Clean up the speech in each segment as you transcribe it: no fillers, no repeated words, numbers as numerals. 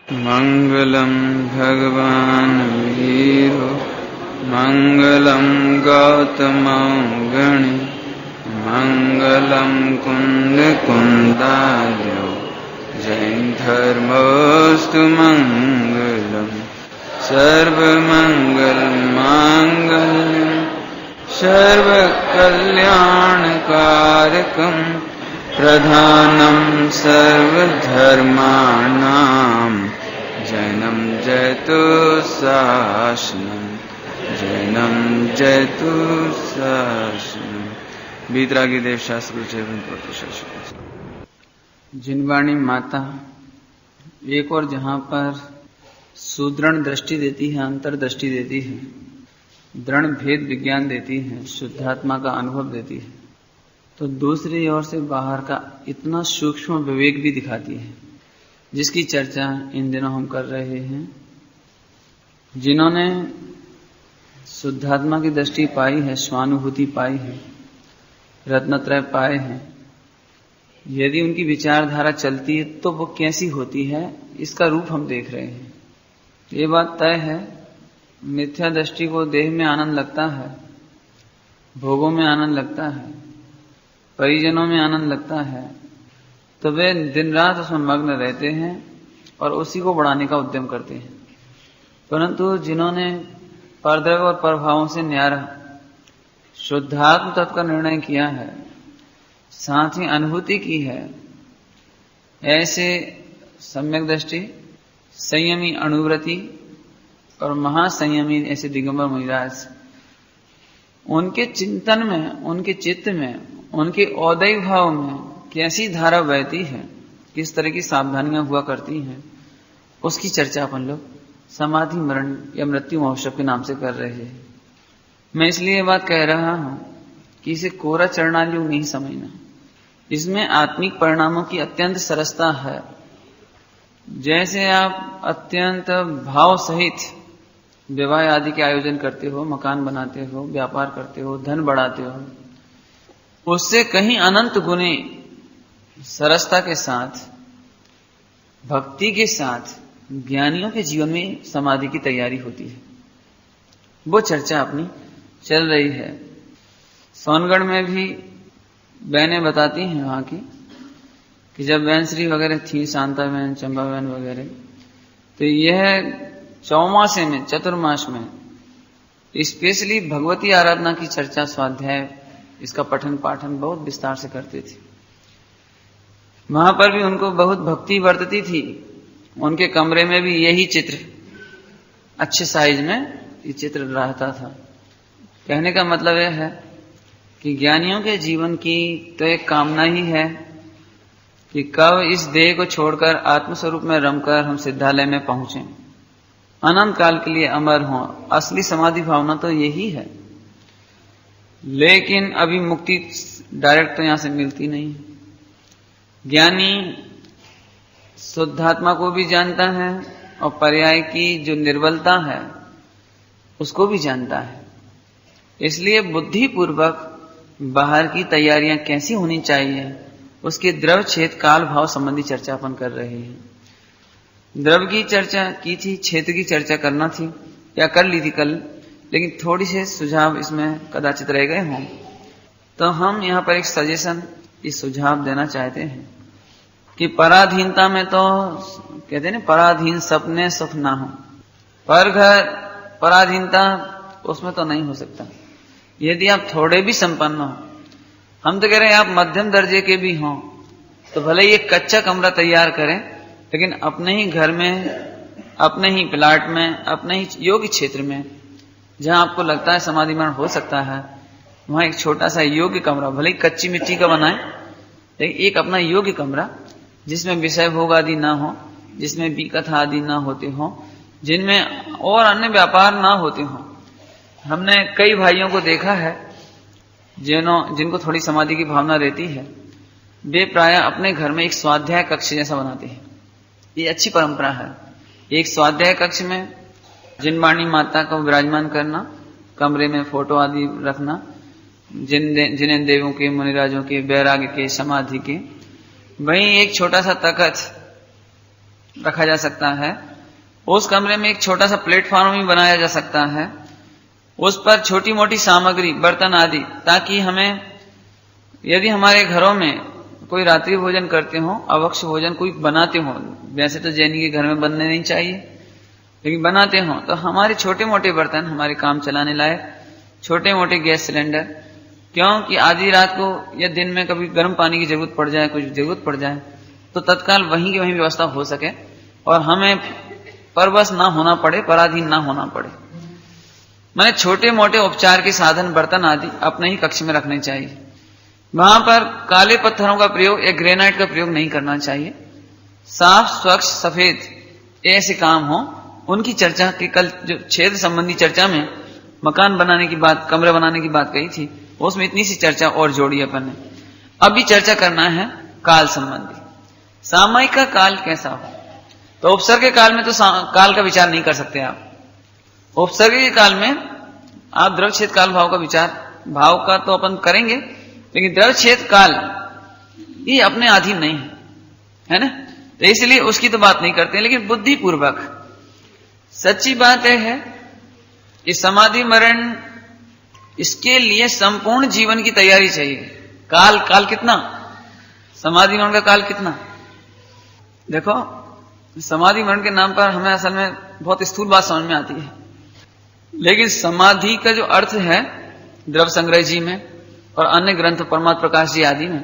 मंगलम भगवान वीरो मंगलम गौतमौगणि मंगलम कुंद कुंदार्यो जैन धर्मोस्तु मंगलम सर्वमंगल मांगल्यम सर्वकल्याणकारकम प्रधानम सर्वधर्माणां जैनम जयतु शासनम जैनम जयतु शासनम। बीतरागी देव शास्त्र जिनवाणी माता एक और जहां पर सुदृढ़ दृष्टि देती है, अंतर्दृष्टि देती है, दृढ़ भेद विज्ञान देती है, शुद्धात्मा का अनुभव देती है, तो दूसरी ओर से बाहर का इतना सूक्ष्म विवेक भी दिखाती है, जिसकी चर्चा इन दिनों हम कर रहे हैं। जिन्होंने शुद्धात्मा की दृष्टि पाई है, स्वानुभूति पाई है, रत्नत्रय पाए हैं, यदि उनकी विचारधारा चलती है तो वो कैसी होती है, इसका रूप हम देख रहे हैं। ये बात तय है, मिथ्या दृष्टि को देह में आनंद लगता है, भोगों में आनंद लगता है, परिजनों में आनंद लगता है, तो वे दिन रात उसमें मग्न रहते हैं और उसी को बढ़ाने का उद्यम करते हैं। परंतु जिन्होंने परद्रव्य और प्रभावों से न्यारा शुद्धात्म तत्व का निर्णय किया है, साथ ही अनुभूति की है, ऐसे सम्यक दृष्टि, संयमी अनुव्रति और महासंयमी ऐसे दिगंबर मुनिराज, उनके चिंतन में, उनके चित्त में, उनके औदय भाव में कैसी धारा बहती है, किस तरह की सावधानियां हुआ करती हैं, उसकी चर्चा अपन लोग समाधि मरण या मृत्यु महोत्सव के नाम से कर रहे हैं। मैं इसलिए ये बात कह रहा हूं कि इसे कोरा चरणालु नहीं समझना, इसमें आत्मिक परिणामों की अत्यंत सरसता है। जैसे आप अत्यंत भाव सहित विवाह आदि के आयोजन करते हो, मकान बनाते हो, व्यापार करते हो, धन बढ़ाते हो, उससे कहीं अनंत गुने सरसता के साथ, भक्ति के साथ ज्ञानियों के जीवन में समाधि की तैयारी होती है। वो चर्चा अपनी चल रही है। सोनगढ़ में भी बहनें बताती हैं वहां की कि जब बहन श्री वगैरह थी, शांता बहन, चंबा बहन वगैरह, तो यह चौमासे में, चतुर्मास में स्पेशली भगवती आराधना की चर्चा, स्वाध्याय, इसका पठन पाठन बहुत विस्तार से करते थे। वहां पर भी उनको बहुत भक्ति बरतती थी। उनके कमरे में भी यही चित्र, अच्छे साइज में ये चित्र रहता था। कहने का मतलब यह है कि ज्ञानियों के जीवन की तो एक कामना ही है कि कब इस देह को छोड़कर आत्मस्वरूप में रमकर हम सिद्धालय में पहुंचे, अनंत काल के लिए अमर हों। असली समाधि भावना तो यही है, लेकिन अभी मुक्ति डायरेक्ट तो यहां से मिलती नहीं। ज्ञानी शुद्धात्मा को भी जानता है और पर्याय की जो निर्बलता है उसको भी जानता है। इसलिए बुद्धिपूर्वक बाहर की तैयारियां कैसी होनी चाहिए, उसके द्रव क्षेत्र काल भाव संबंधी चर्चा अपन कर रहे हैं। द्रव की चर्चा की थी, क्षेत्र की चर्चा करना थी या कर ली थी कल, लेकिन थोड़ी से सुझाव इसमें कदाचित रह गए हों, तो हम यहाँ पर एक सजेशन, इस सुझाव देना चाहते हैं कि पराधीनता में तो कहते हैं ना, पराधीन सपने सुख ना हो, पर घर पराधीनता उसमें तो नहीं हो सकता। यदि आप थोड़े भी संपन्न हो, हम तो कह रहे हैं आप मध्यम दर्जे के भी हों, तो भले ही एक कच्चा कमरा तैयार करें, लेकिन अपने ही घर में, अपने ही प्लाट में, अपने ही योग्य क्षेत्र में जहां आपको लगता है समाधि मरण हो सकता है, वहां एक छोटा सा योग्य कमरा, भले ही कच्ची मिट्टी का बनाए, लेकिन एक अपना योग्य कमरा जिसमें विषय भोग आदि ना हो, जिसमें विकथा आदि ना होते हो, जिनमें और अन्य व्यापार ना होते हो। हमने कई भाइयों को देखा है जिनको थोड़ी समाधि की भावना रहती है, वे प्राय अपने घर में एक स्वाध्याय कक्ष जैसा बनाते हैं। ये अच्छी परंपरा है। एक स्वाध्याय कक्ष में जिनवाणी माता को विराजमान करना, कमरे में फोटो आदि रखना, जिन देवों के, मुनिराजों के, वैराग्य के, समाधि के, वहीं एक छोटा सा तखत रखा जा सकता है, उस कमरे में एक छोटा सा प्लेटफॉर्म भी बनाया जा सकता है, उस पर छोटी मोटी सामग्री, बर्तन आदि, ताकि हमें यदि हमारे घरों में कोई रात्रि भोजन करते हो, अवक्ष भोजन कोई बनाते हो, वैसे तो जैनी के घर में बनने नहीं चाहिए, लेकिन बनाते हो तो हमारे छोटे मोटे बर्तन, हमारे काम चलाने लायक छोटे मोटे गैस सिलेंडर, क्योंकि आधी रात को या दिन में कभी गर्म पानी की जरूरत पड़ जाए, कुछ जरूरत पड़ जाए, तो तत्काल वहीं की वहीं व्यवस्था हो सके और हमें परवश ना होना पड़े, पराधीन ना होना पड़े। मैंने छोटे मोटे उपचार के साधन, बर्तन आदि अपने ही कक्ष में रखने चाहिए। वहां पर काले पत्थरों का प्रयोग या ग्रेनाइट का प्रयोग नहीं करना चाहिए। साफ, स्वच्छ, सफेद ऐसे काम हो, उनकी चर्चा की कल जो क्षेत्र संबंधी चर्चा में मकान बनाने की बात, कमरे बनाने की बात कही थी, उसमें इतनी सी चर्चा और जोड़ी अपन ने। अभी चर्चा करना है काल संबंधी। सामयिक का काल कैसा हो, तो उपसर्ग के काल में तो काल का विचार नहीं कर सकते आप। उपसर्ग के काल में आप द्रव्य क्षेत्र काल भाव का विचार, भाव का तो अपन करेंगे, लेकिन द्रव्य क्षेत्र काल ये अपने अधीन नहीं है ना, तो इसलिए उसकी तो बात नहीं करते। लेकिन बुद्धि पूर्वक सच्ची बात है, इस समाधि मरण, इसके लिए संपूर्ण जीवन की तैयारी चाहिए। काल कितना, समाधि मरण का काल कितना। देखो, समाधि मरण के नाम पर हमें असल में बहुत स्थूल बात समझ में आती है, लेकिन समाधि का जो अर्थ है द्रव्य संग्रह जी में और अन्य ग्रंथ परमात्म प्रकाश जी आदि में,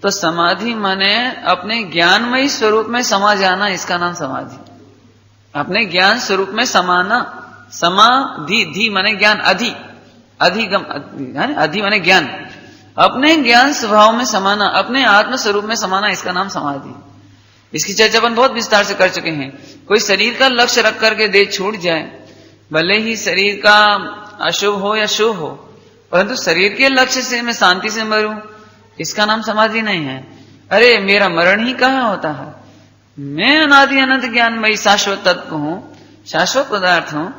तो समाधि माने अपने ज्ञानमयी स्वरूप में समा जाना, इसका नाम समाधि। अपने ज्ञान स्वरूप में समाना, समाधि, धी माने ज्ञान, अधिगम, अधि माने ज्ञान, अपने ज्ञान स्वभाव में समाना, अपने आत्म स्वरूप में समाना, इसका नाम समाधि। इसकी चर्चा अपन बहुत विस्तार से कर चुके हैं। कोई शरीर का लक्ष्य रख करके देह छूट जाए, भले ही शरीर का अशुभ हो या शुभ हो, परंतु शरीर के लक्ष्य से मैं शांति से मरूं, इसका नाम समाधि नहीं है। अरे मेरा मरण ही कहाँ होता है, मैं अनादि अनंत ज्ञानमयी शाश्वत तत्व हूं, शाश्वत पदार्थ हूं,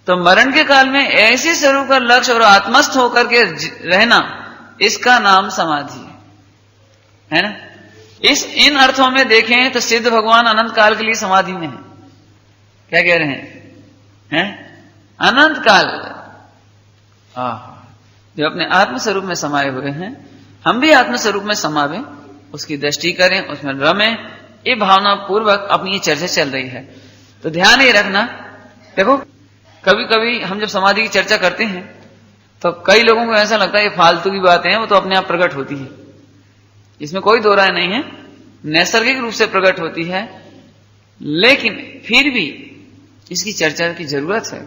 तो मरण के काल में ऐसे स्वरूप का लक्ष्य और आत्मस्थ होकर के रहना, इसका नाम समाधि है ना। इन अर्थों में देखें तो सिद्ध भगवान अनंत काल के लिए समाधि में है। क्या कह रहे हैं? अनंत काल जो अपने आत्म स्वरूप में समाये हुए हैं, हम भी आत्म स्वरूप में समावे, उसकी दृष्टि करें, उसमें रमें, ये भावना पूर्वक अपनी ये चर्चा चल रही है। तो ध्यान ये रखना। देखो, कभी कभी हम जब समाधि की चर्चा करते हैं तो कई लोगों को ऐसा लगता है ये फालतू की बातें हैं, वो तो अपने आप प्रकट होती है, इसमें कोई दो राय नहीं है, नैसर्गिक रूप से प्रकट होती है, लेकिन फिर भी इसकी चर्चा की जरूरत है।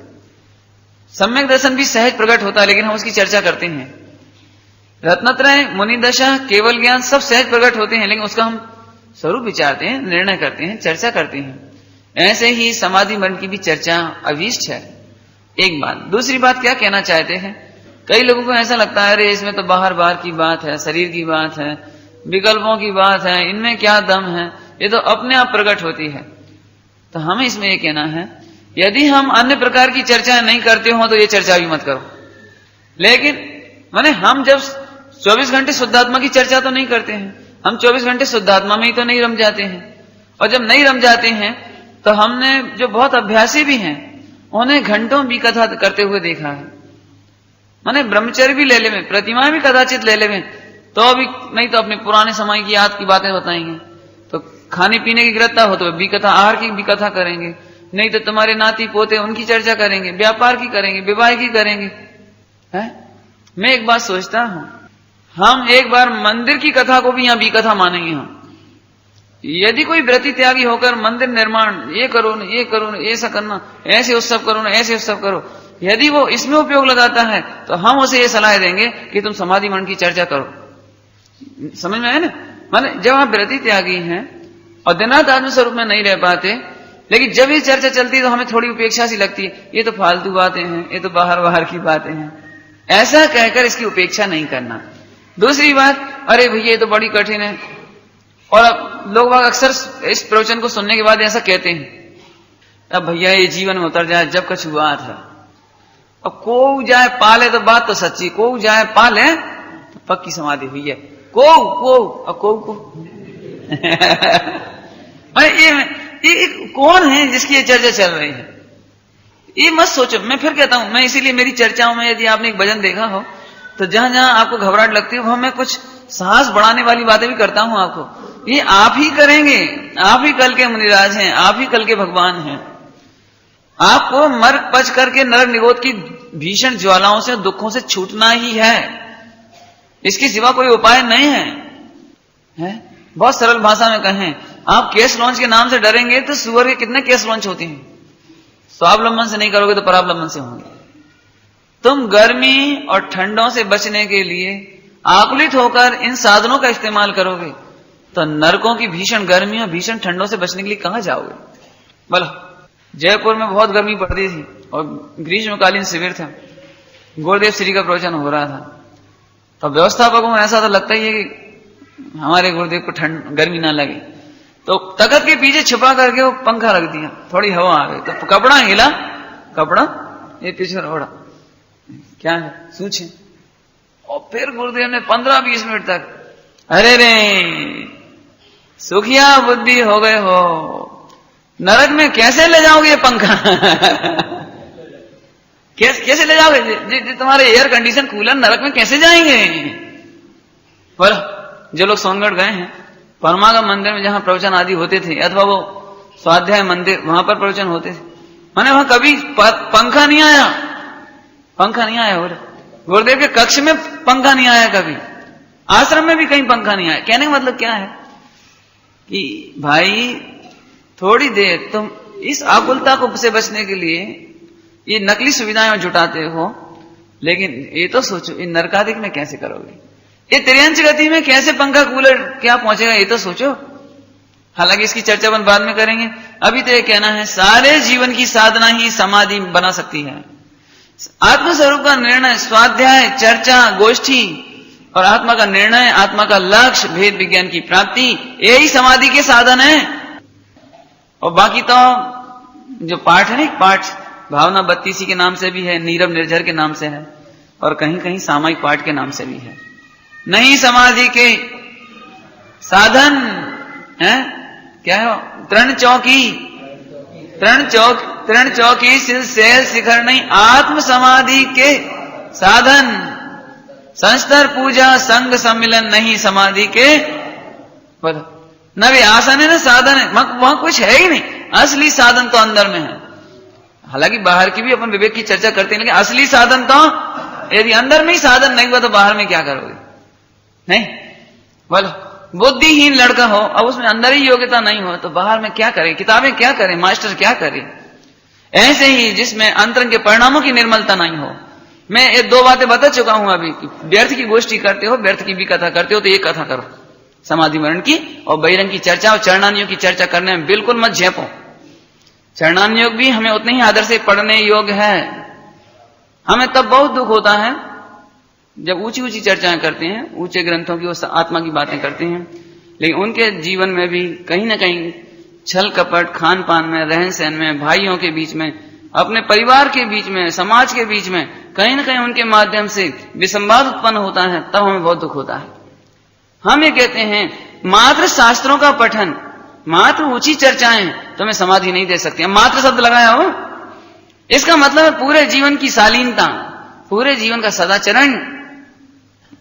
सम्यक दर्शन भी सहज प्रकट होता है, लेकिन हम उसकी चर्चा करते हैं। रत्नत्रय, मुनि दशा, केवल ज्ञान सब सहज प्रकट होते हैं, लेकिन उसका हम स्वरूप विचारते हैं, निर्णय करते हैं, चर्चा करते हैं। ऐसे ही समाधि मरण की भी चर्चा अभीष्ट है। एक बात। दूसरी बात क्या कहना चाहते हैं, कई लोगों को ऐसा लगता है अरे इसमें तो बाहर की बात है, शरीर की बात है, विकल्पों की बात है, इनमें क्या दम है, ये तो अपने आप प्रकट होती है। तो हमें इसमें ये कहना है, यदि हम अन्य प्रकार की चर्चा नहीं करते हो तो ये चर्चा भी मत करो। लेकिन माने हम जब 24 घंटे शुद्धात्मा की चर्चा तो नहीं करते हैं, हम 24 घंटे शुद्धात्मा में ही तो नहीं रम जाते हैं। और जब नहीं रम जाते हैं तो हमने जो बहुत अभ्यासी भी हैं, उन्हें घंटों भी कथा करते हुए देखा है। माने ब्रह्मचर्य भी ले लेवे, प्रतिमा भी कदाचित ले लेवे, तो अभी नहीं तो अपने पुराने समय की याद की बातें बताएंगे। तो खाने पीने की ग्रता हो तो भी कथा, आहार की भी कथा करेंगे, नहीं तो तुम्हारे नाती पोते उनकी चर्चा करेंगे, व्यापार की करेंगे, विवाह की करेंगे। है? मैं एक बात सोचता हूं, हम एक बार मंदिर की कथा को भी यहां भी कथा मानेंगे। हम यदि कोई व्रति त्यागी होकर मंदिर निर्माण, ये करो न, ये करो न, ऐसा करना, ऐसे उत्सव करो न, ऐसे उत्सव करो, यदि वो इसमें उपयोग लगाता है तो हम उसे ये सलाह देंगे कि तुम समाधि मरण की चर्चा करो। समझ में है ना। माने जब आप व्रति त्यागी हैं और दिन रात आत्म स्वरूप में नहीं रह पाते, लेकिन जब ये चर्चा चलती है तो हमें थोड़ी उपेक्षा सी लगती है, ये तो फालतू बातें हैं, ये तो बाहर की बातें हैं, ऐसा कहकर इसकी उपेक्षा नहीं करना। दूसरी बात, अरे भैया ये तो बड़ी कठिन है, और अब लोग अक्सर इस प्रवचन को सुनने के बाद ऐसा कहते हैं, अब भैया ये जीवन में उतर जाए जब कुछ हुआ था, अब को जाए पाले तो बात तो सच्ची, को जाए पाले तो पक्की समाधि हुई है, को ये कौन है जिसकी ये चर्चा चल रही है? ये मत सोचो। मैं फिर कहता हूं, मैं इसीलिए मेरी चर्चाओं में यदि आपने एक भजन देखा हो तो जहां जहां आपको घबराहट लगती है वहां मैं कुछ साहस बढ़ाने वाली बातें भी करता हूं आपको। ये आप ही करेंगे, आप ही कल के मुनिराज हैं, आप ही कल के भगवान हैं। आपको मर पच करके नरक निगोद की भीषण ज्वालाओं से, दुखों से छूटना ही है, इसके सिवा कोई उपाय नहीं है? बहुत सरल भाषा में कहें, आप केस लॉन्च के नाम से डरेंगे तो सुअर के कितने केस लॉन्च होते हैं। स्वावलंबन से नहीं करोगे तो परावलंबन से होंगे। तुम गर्मी और ठंडों से बचने के लिए आकुलित होकर इन साधनों का इस्तेमाल करोगे तो नरकों की भीषण गर्मी और भीषण ठंडों से बचने के लिए कहां जाओगे? बोलो। जयपुर में बहुत गर्मी पड़ती थी और ग्रीष्मकालीन शिविर था, गुरुदेव श्री का प्रवचन हो रहा था। तो व्यवस्थापकों में ऐसा तो लगता ही है कि हमारे गुरुदेव को गर्मी ना लगे, तो तख्त के पीछे छुपा करके वो पंखा रख दिया, थोड़ी हवा आ गई तो कपड़ा हिला, कपड़ा ये पीछे ओढ़ा, क्या है सूझे। और फिर गुरुदेव ने 15-20 मिनट तक, अरे रे सुखिया बुद्धि हो गए हो, नरक में कैसे ले जाओगे ये पंखा? कैसे ले जाओगे? तुम्हारे एयर कंडीशन कूलर नरक में कैसे जाएंगे? पर जो लोग सोनगढ़ गए हैं, परमागम मंदिर में जहां प्रवचन आदि होते थे, अथवा वो स्वाध्याय मंदिर वहां पर प्रवचन होते थे, माने वहां कभी पंखा नहीं आया, पंखा नहीं आया। गुरुदेव के कक्ष में पंखा नहीं आया, कभी आश्रम में भी कहीं पंखा नहीं आया। कहने का मतलब क्या है कि भाई थोड़ी देर तुम इस आकुलता को से बचने के लिए ये नकली सुविधाएं जुटाते हो, लेकिन ये तो सोचो इन नरकादिक में कैसे करोगे? ये त्रियंच गति में कैसे पंखा कूलर क्या पहुंचेगा, ये तो सोचो। हालांकि इसकी चर्चा अपन बाद में करेंगे। अभी तो ये कहना है सारे जीवन की साधना ही समाधि बना सकती है। आत्मस्वरूप का निर्णय, स्वाध्याय, चर्चा, गोष्ठी और आत्मा का निर्णय, आत्मा का लक्ष्य, भेद विज्ञान की प्राप्ति, यही समाधि के साधन है। और बाकी तो जो पाठ है ना, पाठ भावना 32 के नाम से भी है, नीरव निर्झर के नाम से है, और कहीं कहीं सामायिक पाठ के नाम से भी है। नहीं समाधि के साधन है क्या है? तृण चौकी सेल शिखर नहीं, आत्म समाधि के साधन। संस्तर पूजा संग सम्मिलन नहीं समाधि के, न भी आसन है न साधन है, वहां कुछ है ही नहीं। असली साधन तो अंदर में है। हालांकि बाहर की भी अपन विवेक की चर्चा करते हैं, लेकिन असली साधन तो यदि अंदर में ही साधन नहीं हुआ तो बाहर में क्या करोगे? नहीं बोलो। बुद्धिहीन लड़का हो और उसमें अंदर ही योग्यता नहीं हो तो बाहर में क्या करे? किताबें क्या करें? मास्टर क्या करे? ऐसे ही जिसमें अंतरंग के परिणामों की निर्मलता नहीं हो। मैं ये 2 बातें बता चुका हूं अभी कि व्यर्थ की गोष्ठी करते हो, व्यर्थ की भी कथा करते हो तो ये कथा करो समाधि मरण की, और बहिरंग की चर्चा और चरणानियोग की चर्चा करने में बिल्कुल मत झेपो। चरणानियोग भी हमें उतने ही आदर से पढ़ने योग्य है। हमें तब बहुत दुख होता है जब ऊंची ऊंची चर्चाएं करते हैं, ऊंचे ग्रंथों की वो आत्मा की बातें करते हैं, लेकिन उनके जीवन में भी कहीं ना कहीं छल कपट, खान पान में, रहन सहन में, भाइयों के बीच में, अपने परिवार के बीच में, समाज के बीच में कहीं ना कहीं उनके माध्यम से विसंवाद उत्पन्न होता है। तब हमें बहुत दुख होता है। हम ये कहते हैं मात्र शास्त्रों का पठन, मात्र ऊंची चर्चाएं तुम्हें समाधि नहीं दे सकती। मात्र शब्द लगाया हो, इसका मतलब है पूरे जीवन की शालीनता, पूरे जीवन का सदाचरण,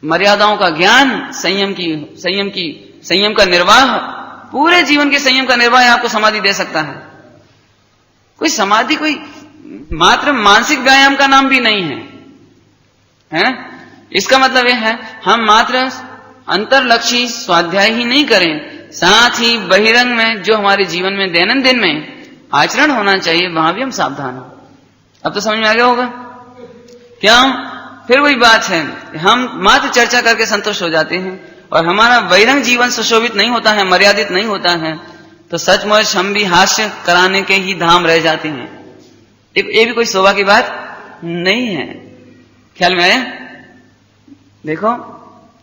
मर्यादाओं का ज्ञान, संयम का निर्वाह, पूरे जीवन के संयम का निर्वाह आपको समाधि दे सकता है। कोई समाधि कोई मात्र मानसिक व्यायाम का नाम भी नहीं है? इसका मतलब यह है हम मात्र अंतर्लक्षी स्वाध्याय ही नहीं करें, साथ ही बहिरंग में जो हमारे जीवन में दैनंदिन में आचरण होना चाहिए वहां भी हम सावधान हो। अब तो समझ में आ गया होगा क्या? फिर वही बात है, हम मात्र चर्चा करके संतुष्ट हो जाते हैं और हमारा बहिरंग जीवन सुशोभित नहीं होता है, मर्यादित नहीं होता है, तो सचमुच हम भी हास्य कराने के ही धाम रह जाते हैं। ये भी कोई शोभा की बात नहीं है। ख्याल में आया? देखो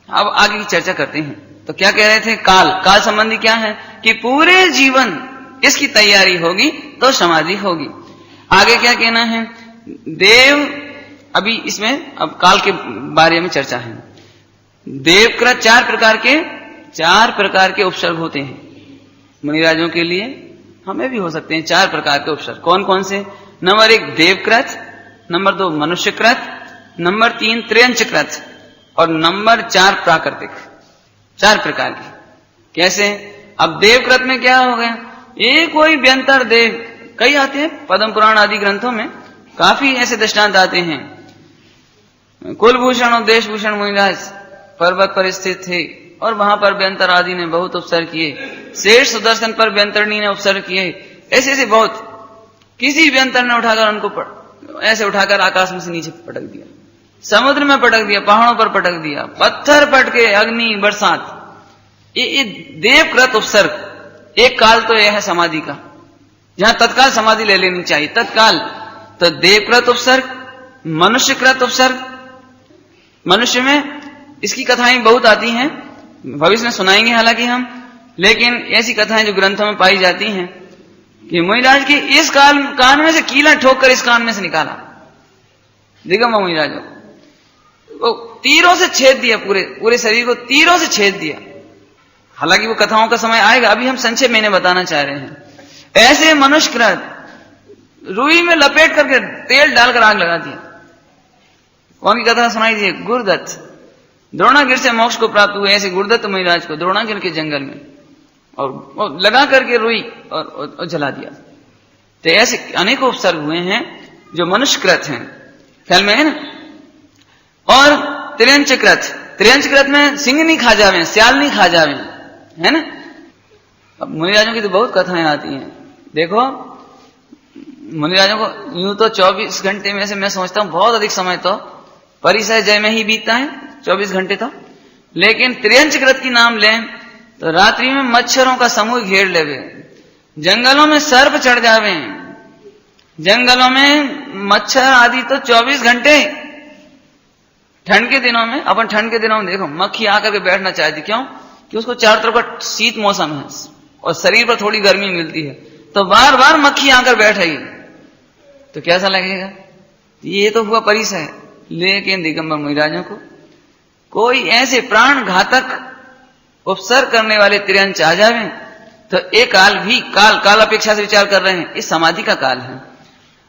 अब आगे की चर्चा करते हैं। तो क्या कह रहे थे? काल संबंधी क्या है कि पूरे जीवन इसकी तैयारी होगी तो समाधि होगी। आगे क्या कहना है? देव, अभी इसमें अब काल के बारे में चर्चा है। देवकृत 4 प्रकार के उपसर्ग होते हैं। मुनिराजों के लिए, हमें भी हो सकते हैं 4 प्रकार के उपसर्ग। कौन कौन से? नंबर 1 देवकृत, नंबर 2 मनुष्यकृत, नंबर 3 त्र्यंचकृत और नंबर 4 प्राकृतिक। 4 प्रकार की। कैसे? अब देवकृत में क्या हो गया? ये कोई व्यंतर देव, कई आते हैं पद्म पुराण आदि ग्रंथों में, काफी ऐसे दृष्टांत आते हैं। कुलभूषण और देशभूषण मुनिराज पर्वत पर स्थित थे और वहां पर व्यंतर आदि ने बहुत उपसर्ग किए। शेष सुदर्शन पर व्यंतरणी ने उपसर्ग किए। ऐसे ऐसे बहुत, किसी व्यंतर ने उठाकर उनको ऐसे उठाकर आकाश में से नीचे पटक दिया, समुद्र में पटक दिया, पहाड़ों पर पटक दिया, पत्थर पटके, अग्नि, बरसात। ये देवकृत उपसर्ग। एक काल तो यह है समाधि का, जहां तत्काल समाधि ले लेनी चाहिए, तत्काल। तो देवकृत उपसर्ग, मनुष्यकृत उपसर्ग। मनुष्य में इसकी कथाएं बहुत आती हैं, भविष्य में सुनाएंगे हालांकि हम, लेकिन ऐसी कथाएं जो ग्रंथों में पाई जाती हैं कि मुनिराज के इस कान में से कीला ठोक कर इस कान में से निकाला दिगंबर मुनिराजों को, तीरों से छेद दिया, पूरे शरीर को तीरों से छेद दिया। हालांकि वो कथाओं का समय आएगा, अभी हम संक्षेप में इन्हें बताना चाह रहे हैं। ऐसे मनुष्यकृत रुई में लपेट करके तेल डालकर आग लगा दिया। कौन की कथा सुनाई दी? गुरुदत्त। द्रोणागिर से मोक्ष को प्राप्त हुए ऐसे गुरुदत्त मुनिराज को द्रोणागिर के जंगल में और लगा करके रुई और जला दिया। तो ऐसे अनेकों उपसर्ग हुए हैं जो मनुष्यकृत हैं, ख्याल में है ना। और त्र्यंचकृत, त्र्यंचकृत में सिंह नहीं खा जावे, सियाल नहीं खा जावे, है ना। अब मुनिराजों की तो बहुत कथाएं आती हैं। देखो मुनिराजों को यूं तो 24 घंटे में से मैं समझता हूं बहुत अधिक समय तो परिसय जय में ही बीतता है, 24 घंटे तो। लेकिन त्र्यंचकृत की नाम लें तो रात्रि में मच्छरों का समूह घेर लेवे, जंगलों में सर्प चढ़ जावे, जंगलों में मच्छर आदि तो 24 घंटे। ठंड के दिनों में, अपन ठंड के दिनों में देखो मक्खी आकर के बैठना चाहती, क्यों? कि उसको चारों तरफ का शीत मौसम है और शरीर पर थोड़ी गर्मी मिलती है, तो बार बार मक्खी आकर बैठेगी, तो कैसा लगेगा? ये तो हुआ परिसय। लेकिन दिगंबर मुनिराजों को कोई ऐसे प्राण घातक उपसर्ग करने वाले त्र्यंच आ जावे तो एक काल भी, काल अपेक्षा से विचार कर रहे हैं, इस समाधि का काल है।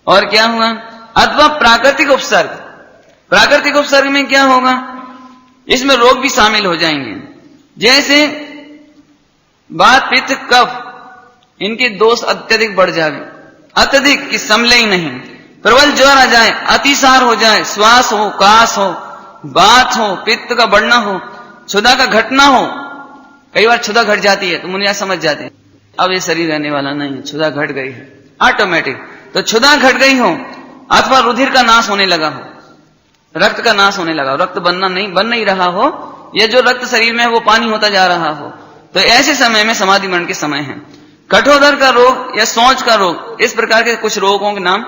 और क्या हुआ? अथवा प्राकृतिक उपसर्ग। प्राकृतिक उपसर्ग में क्या होगा? इसमें रोग भी शामिल हो जाएंगे, जैसे वात, पित्त, कफ, इनके दोष अत्यधिक बढ़ जावे, अत्यधिक कि समले ही नहीं, प्रबल ज्वर आ जाए, अतिसार हो जाए, श्वास हो, काश हो, बात हो, पित्त का बढ़ना हो, क्षुधा का घटना हो। कई बार क्षुधा घट जाती है तो मुनिया समझ जाते हैं अब ये शरीर रहने वाला नहीं है, क्षुधा घट गई है ऑटोमेटिक। तो क्षुधा घट गई हो अथवा रुधिर का नाश होने लगा हो, रक्त का नाश होने लगा, रक्त बन नहीं रहा हो, या जो रक्त शरीर में है वो पानी होता जा रहा हो, तो ऐसे समय में समाधि मरण के समय है। कठोदर का रोग या सोच का रोग, इस प्रकार के कुछ रोगों के नाम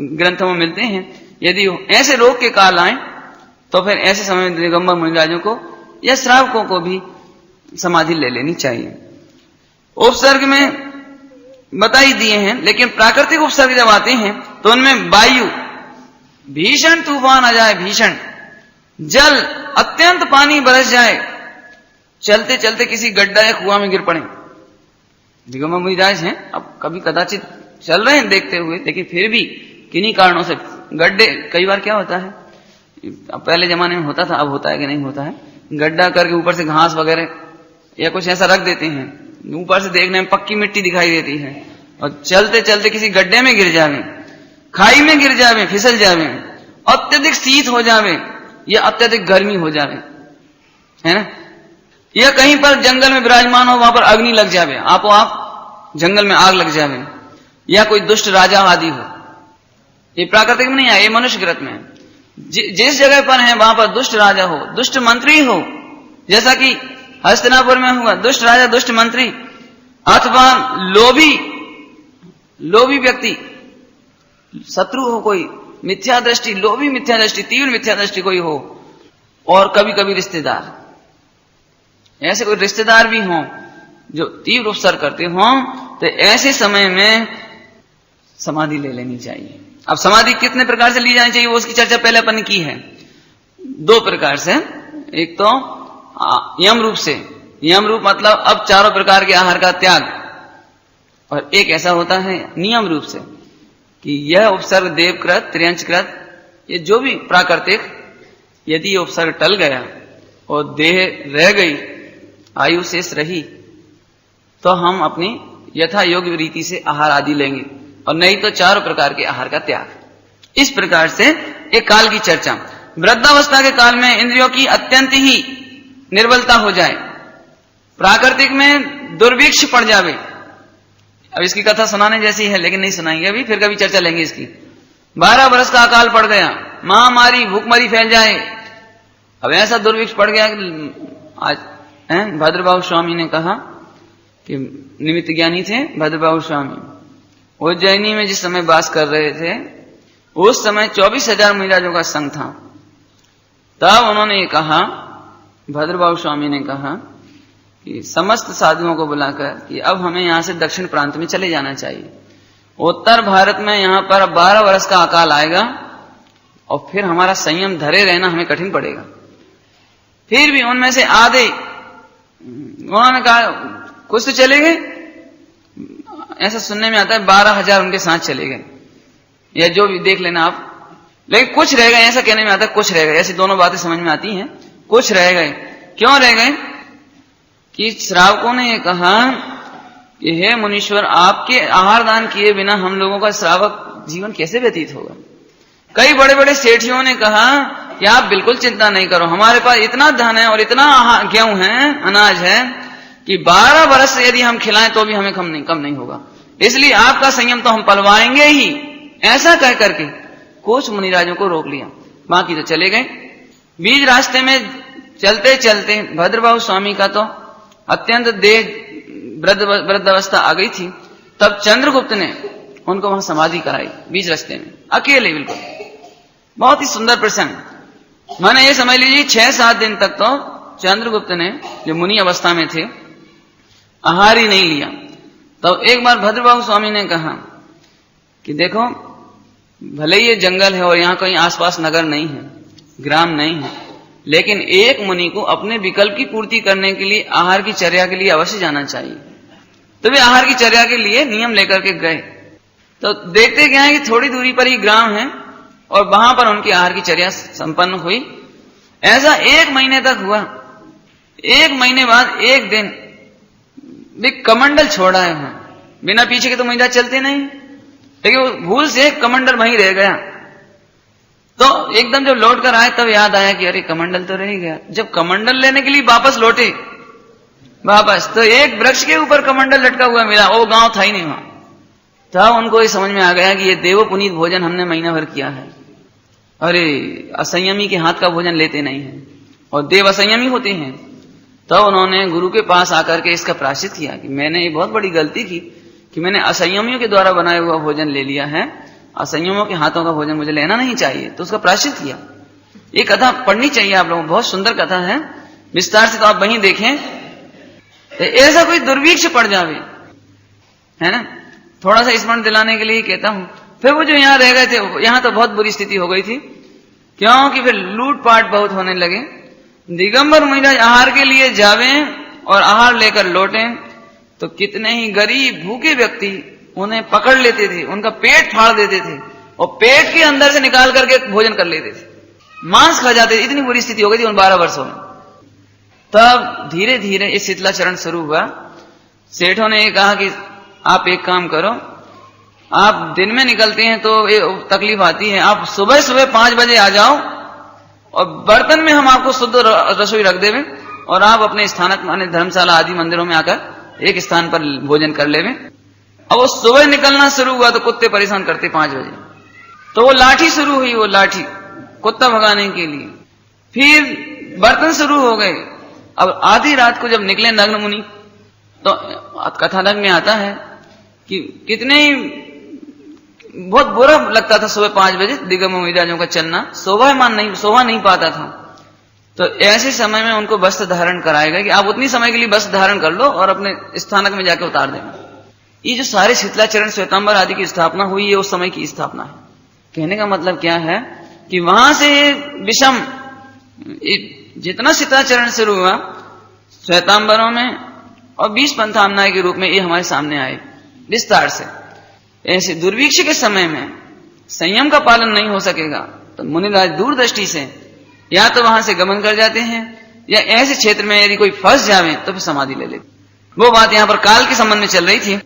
ग्रंथों में मिलते हैं। यदि ऐसे रोग के काल आए तो फिर ऐसे समय में दिगंबर मुनिराजों को या श्रावकों को भी समाधि ले लेनी चाहिए। उपसर्ग में बता ही दिए हैं, लेकिन प्राकृतिक उपसर्ग जब आते हैं तो उनमें वायु, भीषण तूफान आ जाए, भीषण जल, अत्यंत पानी बरस जाए, चलते चलते किसी गड्ढा या कुआं में गिर पड़े। दिगंबर मुनिराज हैं, अब कभी कदाचित चल रहे हैं देखते हुए, लेकिन फिर भी किन्हीं कारणों से गड्ढे, कई बार क्या होता है, अब पहले जमाने में होता था, अब होता है कि नहीं होता है, गड्ढा करके ऊपर से घास वगैरह या कुछ ऐसा रख देते हैं, ऊपर से देखने में पक्की मिट्टी दिखाई देती है, और चलते चलते किसी गड्ढे में गिर जावे, खाई में गिर जावे, फिसल जावे, अत्यधिक शीत हो जावे या अत्यधिक गर्मी हो जावे, है ना, या कहीं पर जंगल में विराजमान हो, वहां पर अग्नि लग जावे, आपो आप जंगल में आग लग जावे, या कोई दुष्ट राजा आदि हो। ये प्राकृतिक में नहीं है, ये मनुष्यकृत में है। जिस जगह पर है वहां पर दुष्ट राजा हो, दुष्ट मंत्री हो, जैसा कि हस्तिनापुर में हुआ, दुष्ट राजा, दुष्ट मंत्री, अथवा लोभी व्यक्ति, शत्रु हो कोई, मिथ्या दृष्टि, लोभी मिथ्या दृष्टि, तीव्र मिथ्या दृष्टि कोई हो, और कभी कभी रिश्तेदार, ऐसे कोई रिश्तेदार भी हों जो तीव्र उपसर्ग करते हों, तो ऐसे समय में समाधि ले लेनी चाहिए। अब समाधि कितने प्रकार से ली जानी चाहिए, वो उसकी चर्चा पहले अपन ने की है, 2 प्रकार से। एक तो यम रूप से, यम रूप मतलब अब चारों प्रकार के आहार का त्याग, और एक ऐसा होता है नियम रूप से कि यह उपसर्ग देवकृत त्र्यंचकृत, ये जो भी प्राकृतिक, यदि ये उपसर्ग टल गया और देह रह गई, आयु शेष रही, तो हम अपनी यथा योग्य रीति से आहार आदि लेंगे, और नहीं तो चारों प्रकार के आहार का त्याग। इस प्रकार से एक काल की चर्चा। वृद्धावस्था के काल में इंद्रियों की अत्यंत ही निर्बलता हो जाए, प्राकृतिक में दुर्भिक्ष पड़ जावे। अब इसकी कथा सुनाने जैसी है लेकिन नहीं सुनाएंगे अभी, फिर कभी चर्चा लेंगे इसकी। 12 वर्ष का अकाल पड़ गया, महामारी भूखमरी फैल जाए। अब ऐसा दुर्भिक्ष पड़ गया कि आज भद्रबाहु स्वामी ने कहा कि निमित्त ज्ञानी थे भद्रबाहु स्वामी, उज्जैनी में जिस समय वास कर रहे थे उस समय 24,000 मुनिराजों का संघ था। तब उन्होंने कहा, भद्रबाहु स्वामी ने कहा कि समस्त साधुओं को बुलाकर कि अब हमें यहां से दक्षिण प्रांत में चले जाना चाहिए। उत्तर भारत में यहां पर 12 वर्ष का अकाल आएगा और फिर हमारा संयम धरे रहना हमें कठिन पड़ेगा। फिर भी उनमें से आधे उन्होंने कहा कुछ तो चले गए, ऐसा सुनने में आता है 12,000 उनके साथ चले गए, या जो भी देख लेना आप, लेकिन कुछ रह गए, ऐसा कहने में आता है कुछ रह गए। ऐसी दोनों बातें समझ में आती हैं, कुछ रह गए। क्यों रह गए? कि श्रावकों ने ये कहा कि हे मुनीश्वर, आपके आहार दान किए बिना हम लोगों का श्रावक जीवन कैसे व्यतीत होगा। कई बड़े बड़े सेठियों ने कहा कि आप बिल्कुल चिंता नहीं करो, हमारे पास इतना धन है और इतना गेहूं है, अनाज है कि 12 वर्ष यदि हम खिलाएं तो भी हमें कम नहीं होगा, इसलिए आपका संयम तो हम पलवाएंगे ही। ऐसा कह करके कुछ मुनिराजों को रोक लिया, बाकी तो चले गए। बीच रास्ते में चलते चलते भद्रबाहु स्वामी का तो अत्यंत देह वृद्धावस्था आ गई थी। तब चंद्रगुप्त ने उनको वहां समाधि कराई बीच रास्ते में, अकेले बिल्कुल। बहुत ही सुंदर प्रसंग। माने ये समझ लीजिए 6-7 दिन तक तो चंद्रगुप्त ने, जो मुनि अवस्था में थे, आहार ही नहीं लिया। तब एक बार भद्रबाहु स्वामी ने कहा कि देखो, भले ये जंगल है और यहां कहीं आसपास नगर नहीं है, ग्राम नहीं है, लेकिन एक मुनि को अपने विकल्प की पूर्ति करने के लिए आहार की चर्या के लिए अवश्य जाना चाहिए। तो वे आहार की चर्या के लिए नियम लेकर के गए। तो देखते क्या है कि थोड़ी दूरी पर ही ग्राम है और वहां पर उनकी आहार की चर्या संपन्न हुई। ऐसा 1 महीने तक हुआ। 1 महीने बाद एक दिन वे कमंडल छोड़ा है वहां, बिना पीछे के तो मुनिराज चलते नहीं, लेकिन वो भूल से कमंडल वहीं रह गया। तो एकदम जब लौट कर आए तब याद आया कि अरे कमंडल तो रह गया। जब कमंडल लेने के लिए वापस लौटे वापस, तो एक वृक्ष के ऊपर कमंडल लटका हुआ मिला, वो गांव था ही नहीं वहां। तब उनको ये समझ में आ गया कि ये देवो पुनीत भोजन हमने महीना भर किया है। अरे असंयमी के हाथ का भोजन लेते नहीं है और देव असंयमी होते हैं। तब उन्होंने गुरु के पास आकर के इसका प्रायश्चित किया कि मैंने ये बहुत बड़ी गलती की कि मैंने असंयमियों के द्वारा बनाया हुआ भोजन ले लिया है, असंयमियों के हाथों का भोजन मुझे लेना नहीं चाहिए। तो उसका प्रायश्चित किया। ये कथा पढ़नी चाहिए आप लोगों को, बहुत सुंदर कथा है, विस्तार से तो आप वहीं देखें। ऐसा कोई दुर्भिक्ष पड़ जावे, है ना, थोड़ा सा स्मरण दिलाने के लिए कहता हूं। फिर वो जो यहाँ रह गए थे, यहां तो बहुत बुरी स्थिति हो गई थी, क्योंकि फिर लूटपाट बहुत होने लगे। दिगंबर मुनिराज आहार के लिए जावे और आहार लेकर लौटे तो कितने ही गरीब भूखे व्यक्ति उन्हें पकड़ लेते थे, उनका पेट फाड़ देते थे और पेट के अंदर से निकाल करके भोजन कर लेते थे, मांस खा जाते थे। इतनी बुरी स्थिति हो गई थी उन 12 वर्षों में। तब धीरे धीरे इस शीतलाचरण शुरू हुआ। सेठों ने ये कहा कि आप एक काम करो, आप दिन में निकलते हैं तो तकलीफ आती है, आप सुबह सुबह 5 बजे आ जाओ और बर्तन में हम आपको शुद्ध रसोई रख देवे और आप अपने स्थानक माने धर्मशाला आदि मंदिरों में आकर एक स्थान पर भोजन कर लेवे। अब वो सुबह निकलना शुरू हुआ तो कुत्ते परेशान करते 5 बजे, तो वो लाठी शुरू हुई, वो लाठी कुत्ता भगाने के लिए। फिर बर्तन शुरू हो गए। अब आधी रात को जब निकले नग्न मुनि, तो कथानक में आता है कि कितने ही बहुत बुरा लगता था सुबह 5 बजे दिगंबर मुनिराजों का चलना, शोभा नहीं पाता था। तो ऐसे समय में उनको वस्त्र धारण कराया गया कि आप उतनी समय के लिए वस्त्र धारण कर लो और अपने स्थानक में जाके उतार देना। ये जो सारे शीतलाचरण श्वेतांबर आदि की स्थापना हुई, ये उस समय की स्थापना है। कहने का मतलब क्या है कि वहां से विषम जितना शीतलाचरण शुरू हुआ श्वेतांबरों में और 20 पंथामनाएं के रूप में ये हमारे सामने आए। विस्तार से। ऐसे दुर्भिक्ष के समय में संयम का पालन नहीं हो सकेगा तो मुनिराज दूरदृष्टि से या तो वहां से गमन कर जाते हैं, या ऐसे क्षेत्र में यदि कोई फंस जावे तो फिर समाधि ले लेते। वो बात यहां पर काल के संबंध में चल रही थी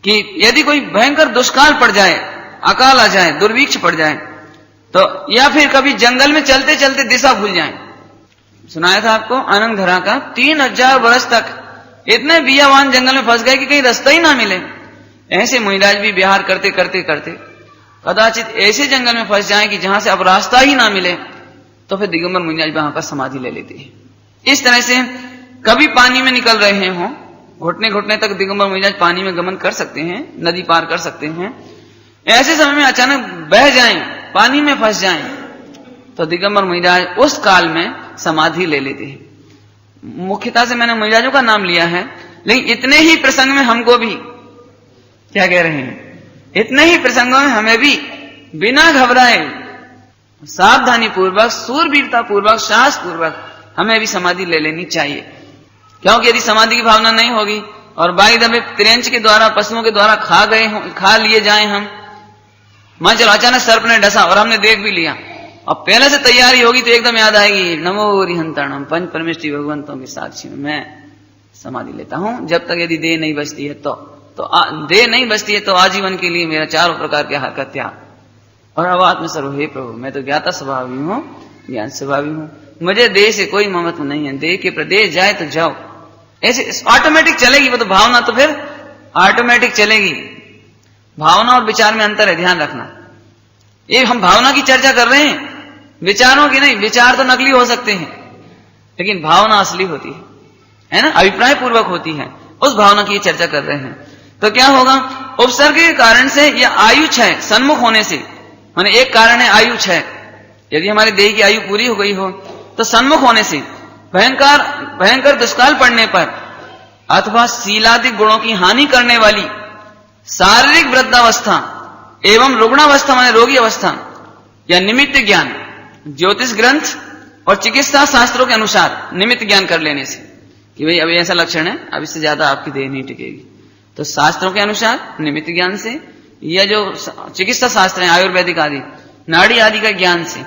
कि यदि कोई भयंकर दुष्काल पड़ जाए, अकाल आ जाए, दुर्भिक्ष पड़ जाए, तो या फिर कभी जंगल में चलते चलते दिशा भूल जाए। सुनाया था आपको आनंद घरा का, 3000 वर्ष तक इतने बियावान जंगल में फंस गए कि कहीं रास्ता ही ना मिले। ऐसे मुनिराज भी विहार करते करते करते कदाचित ऐसे जंगल में फंस जाए कि जहां से अब रास्ता ही ना मिले, तो फिर दिगंबर मुनिराज वहां पर समाधि ले लेते हैं। इस तरह से कभी पानी में निकल रहे हों, घुटने घुटने तक दिगंबर मुनिराज पानी में गमन कर सकते हैं, नदी पार कर सकते हैं। ऐसे समय में अचानक बह जाएं, पानी में फंस जाएं, तो दिगंबर मुनिराज उस काल में समाधि ले लेते हैं। मुख्यतः से मैंने मुनिराजों का नाम लिया है, लेकिन इतने ही प्रसंग में हमको भी क्या कह रहे हैं, इतने ही प्रसंगों में हमें भी बिना घबराए सावधानी पूर्वक, सूरवीरता पूर्वक, साहस पूर्वक हमें भी समाधि ले लेनी चाहिए। क्योंकि यदि समाधि की भावना नहीं होगी और बाई दबे त्रेंच के द्वारा, पशुओं के द्वारा खा लिए जाए हम, मान चलो अचानक सर्प ने डसा और हमने देख भी लिया, और पहले से तैयारी होगी तो एकदम याद आएगी नमो रिहंताणम, पंच परमेष्टि भगवंतों के साक्षी में मैं समाधि लेता हूं। जब तक यदि देह नहीं बचती है तो देह नहीं बचती है तो आजीवन के लिए मेरा चारों प्रकार के आहार का त्याग। और अब आत्म सर्व, हे प्रभु मैं तो ज्ञाता स्वभावी हूं, ज्ञान स्वभावी हूं, मुझे देह से कोई ममत्व नहीं है, देह के प्रदेश जाए तो जाओ। ऐसे ऑटोमेटिक चलेगी वो तो भावना, तो फिर ऑटोमेटिक चलेगी। भावना और विचार में अंतर है, ध्यान रखना। ये हम भावना की चर्चा कर रहे हैं, विचारों की नहीं। विचार तो नकली हो सकते हैं, लेकिन भावना असली होती है ना, अभिप्राय पूर्वक होती है, उस भावना की चर्चा कर रहे हैं। तो क्या होगा, उपसर्ग के कारण से या आयु क्षय सन्मुख होने से, माने एक कारण है आयु क्षय, यदि हमारे देह की आयु पूरी हो गई हो तो सन्मुख होने से, भयंकर दुष्काल पड़ने पर, अथवा शीलादि गुणों की हानि करने वाली शारीरिक वृद्धावस्था एवं रुग्णावस्था माने रोगी अवस्था, या निमित्त ज्ञान, ज्योतिष ग्रंथ और चिकित्सा शास्त्रों के अनुसार निमित्त ज्ञान कर लेने से कि भाई अभी ऐसा लक्षण है, अब इससे ज्यादा आपकी देह नहीं टिकेगी, तो शास्त्रों के अनुसार निमित्त ज्ञान से, या जो चिकित्सा शास्त्र है आयुर्वेदिक आदि, नाड़ी आदि का ज्ञान से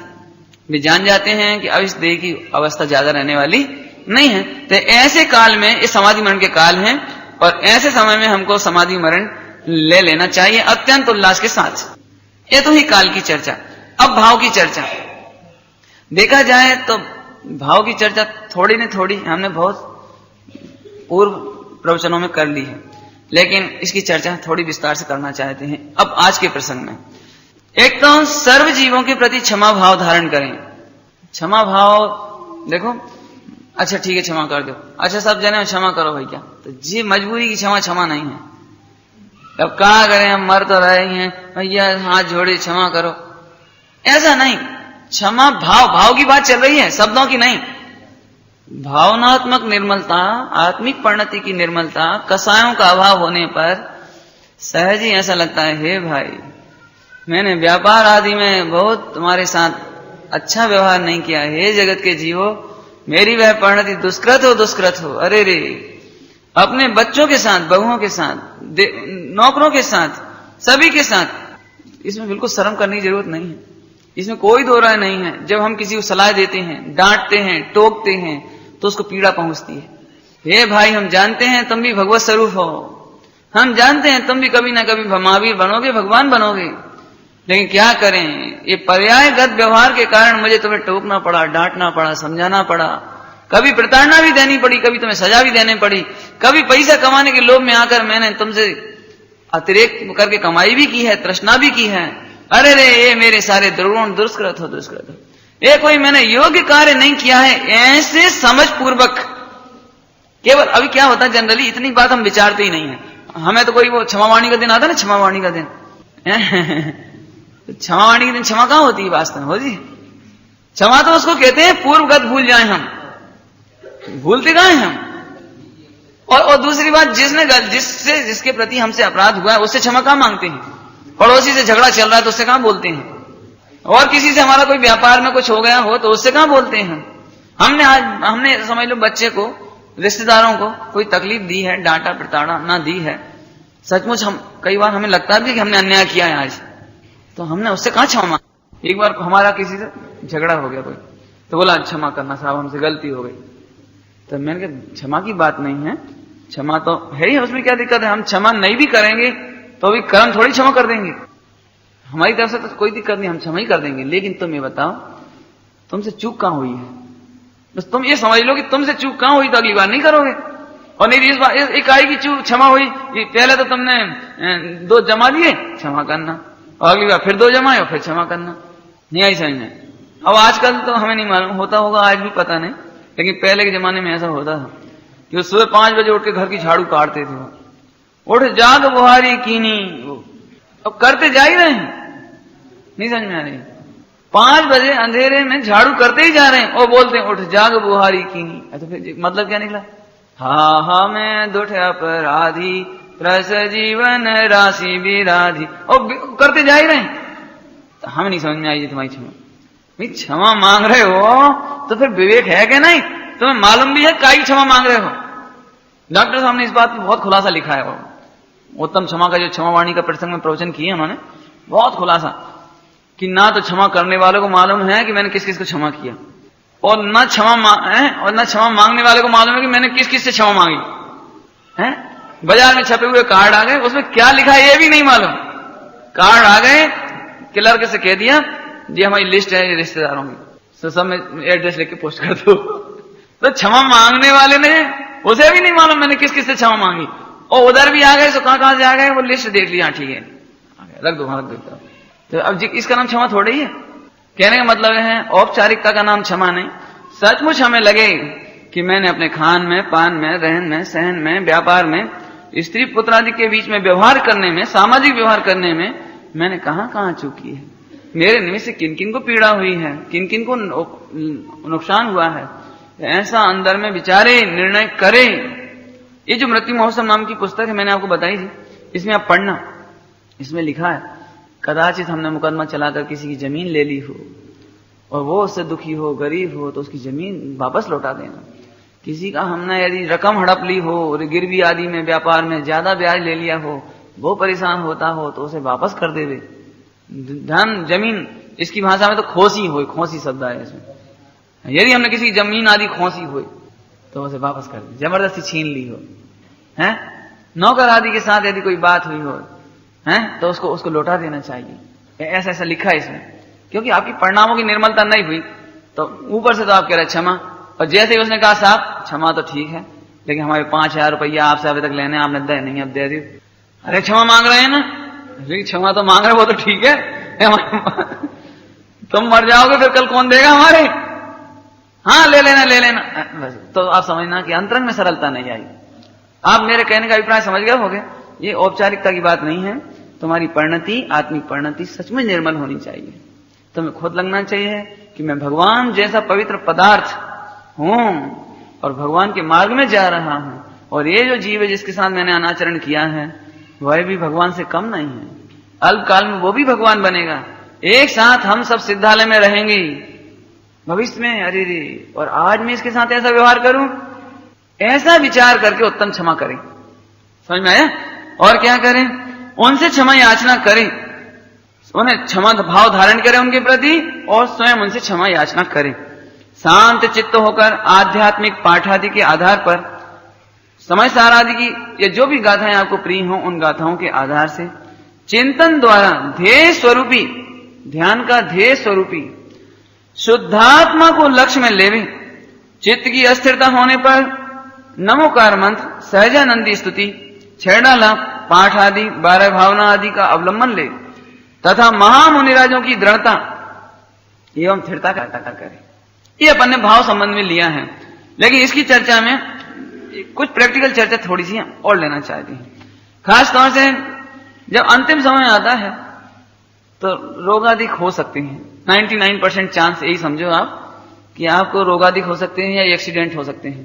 भी जान जाते हैं कि अब इस देह की अवस्था ज्यादा रहने वाली नहीं है। तो ऐसे काल में, ये समाधि मरण के काल है, और ऐसे समय में हमको समाधि मरण ले लेना चाहिए अत्यंत उल्लास के साथ। ये तो ही काल की चर्चा। अब भाव की चर्चा देखा जाए तो भाव की चर्चा थोड़ी न थोड़ी हमने बहुत पूर्व प्रवचनों में कर ली है, लेकिन इसकी चर्चा थोड़ी विस्तार से करना चाहते हैं अब आज के प्रसंग में। एक तो सर्व जीवों के प्रति क्षमा भाव धारण करें। क्षमा भाव देखो, अच्छा ठीक है क्षमा कर दो, अच्छा सब जने क्षमा करो भाई, क्या तो जी मजबूरी की क्षमा नहीं है। अब क्या करें, हम मर तो रहे हैं भैया, हाथ जोड़े क्षमा करो, ऐसा नहीं। क्षमा भाव की बात चल रही है, शब्दों की नहीं। भावनात्मक निर्मलता, आत्मिक परिणति की निर्मलता, कसायों का अभाव होने पर सहज ही ऐसा लगता है, हे भाई मैंने व्यापार आदि में बहुत तुम्हारे साथ अच्छा व्यवहार नहीं किया, हे जगत के जीवो मेरी वह परिणति दुष्कृत हो। अरे रे, अपने बच्चों के साथ, बहुओं के साथ, नौकरों के साथ, सभी के साथ, इसमें बिल्कुल शर्म करने की जरूरत नहीं है, इसमें कोई दो राय नहीं है। जब हम किसी को सलाह देते हैं, डांटते हैं, टोकते हैं, तो उसको पीड़ा पहुंचती है। हे भाई हम जानते हैं तुम भी भगवत स्वरूप हो, हम जानते हैं तुम भी कभी ना कभी महावीर बनोगे, भगवान बनोगे, लेकिन क्या करें, ये पर्यायगत व्यवहार के कारण मुझे तुम्हें टोकना पड़ा, डांटना पड़ा, समझाना पड़ा, कभी प्रताड़ना भी देनी पड़ी, कभी तुम्हें सजा भी देनी पड़ी, कभी पैसा कमाने के लोभ में आकर मैंने तुमसे अतिरिक्त करके कमाई भी की है, तृष्णा भी की है। अरे रे, ये मेरे सारे दुर्गुण, दुष्कृत हो। ये कोई मैंने योग्य कार्य नहीं किया है, ऐसे समझ पूर्वक केवल। अभी क्या होता है जनरली, इतनी बात हम विचारते ही नहीं है। हमें तो कोई वो क्षमावाणी का दिन आता है ना, क्षमावाणी का दिन क्षमावाणी के दिन क्षमा कहां होती है वास्तव में, हो जी। क्षमा तो उसको कहते हैं पूर्वगत भूल जाए, हम भूलते कहां हैं हम। और दूसरी बात, जिसके प्रति हमसे अपराध हुआ है उससे क्षमा कहां मांगते हैं। पड़ोसी से झगड़ा चल रहा है तो उससे कहां बोलते हैं, और किसी से हमारा कोई व्यापार में कुछ हो गया हो तो उससे कहां बोलते हैं। हमने समझ लो बच्चे को, रिश्तेदारों को कोई तकलीफ दी है, डांटा प्रताड़ा ना दी है, सचमुच हम कई बार हमें लगता है कि हमने अन्याय किया है आज, तो हमने उससे कहाँ क्षमा मांगी। एक बार हमारा किसी से झगड़ा हो गया कोई, तो बोला क्षमा करना साहब हमसे गलती हो गई। तो मैंने कहा क्षमा की बात नहीं है, क्षमा तो है ही, उसमें क्या दिक्कत है। हम क्षमा नहीं भी करेंगे तो भी कर्म थोड़ी क्षमा कर देंगे, हमारी तरफ से तो कोई दिक्कत नहीं, हम क्षमा ही कर देंगे। लेकिन तुम ये बताओ तुमसे चूक कहां हुई है, बस तुम ये समझ लो कि तुमसे चूक कहां हुई तो अगली बार नहीं करोगे। और नहीं इस बार एक आई की चूक क्षमा हुई, पहले तो तुमने 2 जमा लिए क्षमा करना, और अगली बार फिर 2 जमाए और फिर क्षमा करना, नहीं आई समझ में। अब आजकल तो हमें नहीं मालूम, होता होगा आज भी पता नहीं, लेकिन पहले के जमाने में ऐसा होता था कि सुबह 5 बजे उठ के घर की झाड़ू काटते थे, उठ जाग बुहारी कीनी, अब करते जा ही रहे हैं, नहीं समझ में आ रही। 5 बजे अंधेरे में झाड़ू करते ही जा रहे हैं और बोलते हैं उठ जाग बुहारी कीनी। तो फिर मतलब क्या निकला, हा मैं दुठ अपराधी प्रस जीवन राशि विराधी, और करते जा ही रहे हैं। तो हमें नहीं समझ में आई तुम्हारी क्षमा, भाई क्षमा मांग रहे हो तो फिर विवेक है कि नहीं, तुम्हें मालूम भी है काई क्षमा मांग रहे हो। डॉक्टर साहब ने इस बात पर बहुत खुलासा लिखा है, उत्तम क्षमा का जो क्षमा वाणी का प्रसंग में प्रवचन किए उन्होंने बहुत खुलासा, कि ना तो क्षमा करने वालों को मालूम है कि मैंने किस किस को क्षमा किया, और न क्षमा मांगने वाले को मालूम है कि मैंने किस किस से क्षमा मांगी है। बाजार में छपे हुए कार्ड आ गए, उसमें क्या लिखा है ये भी नहीं मालूम। कार्ड आ गए, क्लर्क से कह दिया जी हमारी लिस्ट है ये रिश्तेदारों की, तो सब में एड्रेस लेके पोस्ट कर दो। तो क्षमा मांगने वाले ने उसे भी नहीं मालूम मैंने किस किस से क्षमा मांगी, और उधर भी आ गए तो कहां से आ गए वो लिस्ट देख लिया, ठीक है रख दो, रख दो। तो अब इसका नाम क्षमा थोड़ी है। कहने का मतलब है औपचारिकता का नाम क्षमा नहीं। सचमुच हमें लगे कि मैंने अपने खान में, पान में, रहन में, सहन में, व्यापार में, स्त्री पुत्र आदि के बीच में व्यवहार करने में, सामाजिक व्यवहार करने में मैंने कहां कहां चूक की है, मेरे निमित्त से किन किन को पीड़ा हुई है, किन किन को नुकसान हुआ है, ऐसा अंदर में विचारे, निर्णय करे। ये जो मृत्यु महोत्सव नाम की पुस्तक है मैंने आपको बताई थी, इसमें आप पढ़ना, इसमें लिखा है कदाचित हमने मुकदमा चलाकर किसी की जमीन ले ली हो और वो उससे दुखी हो, गरीब हो, तो उसकी जमीन वापस लौटा देना। किसी का हमने यदि रकम हड़प ली हो और गिरवी आदि में व्यापार में ज्यादा ब्याज ले लिया हो, वो परेशान होता हो तो उसे वापस कर देवे। धन जमीन इसकी भाषा में तो खोसी हो, खोसी शब्द है इसमें। यदि हमने किसी की जमीन आदि खोसी हो तो उसे वापस कर दे, जबरदस्ती छीन ली हो है। नौकर आदि के साथ यदि कोई बात हुई हो है तो उसको लौटा देना चाहिए। ऐसा ऐसा लिखा है इसमें, क्योंकि आपकी परिणामों की निर्मलता नहीं हुई तो ऊपर से तो आप कह रहे क्षमा, और जैसे ही उसने कहा साहब क्षमा तो ठीक है लेकिन हमारे 5,000 रुपया आपसे अभी तक लेने, आपने दे नहीं, अब दे दी। अरे क्षमा मांग रहे हैं ना, क्षमा तो मांग रहे वो तो ठीक है, तुम मर जाओगे फिर कल कौन देगा हमारे, हाँ ले लेना। बस तो आप समझना कि अंतरंग में सरलता नहीं आई। आप मेरे कहने का अभिप्राय समझ गए होगे, ये औपचारिकता की बात नहीं है। तुम्हारी परिणति, आत्मिक परिणति सचमुच निर्मल होनी चाहिए। तुम्हें खुद लगना चाहिए कि मैं भगवान जैसा पवित्र पदार्थ हूं और भगवान के मार्ग में जा रहा हूं, और ये जो जीव है जिसके साथ मैंने अनाचरण किया है वह भी भगवान से कम नहीं है। अल्पकाल में वो भी भगवान बनेगा, एक साथ हम सब सिद्धालय में रहेंगे भविष्य में। अरे रे, और आज मैं इसके साथ ऐसा व्यवहार करूं, ऐसा विचार करके उत्तम क्षमा करें। समझ में आया? और क्या करें, उनसे क्षमा याचना करें, उन्हें क्षमा भाव धारण करें उनके प्रति, और स्वयं उनसे क्षमा याचना करें। शांत चित्त होकर आध्यात्मिक पाठादि के आधार पर, समय सार आदि की ये जो भी गाथाएं आपको प्रिय हो उन गाथाओं के आधार से चिंतन द्वारा ध्येय स्वरूपी, ध्यान का ध्येय स्वरूपी शुद्धात्मा को लक्ष्य में लेवे। चित्त की अस्थिरता होने पर नमोकार मंत्र, सहजानंदी स्तुति, छेड़ा लाभ, पाठ आदि, 12 भावना आदि का अवलंबन ले तथा महामुनिराजों की दृढ़ता एवं स्थिरता का करें। ये अपन ने भाव संबंध में लिया है, लेकिन इसकी चर्चा में कुछ प्रैक्टिकल चर्चा थोड़ी सी और लेना चाहते हैं। खास तौर से जब अंतिम समय आता है तो रोगाधिक हो सकते हैं। 99% चांस यही समझो आप कि आपको रोगाधिक हो सकते हैं या एक्सीडेंट हो सकते हैं।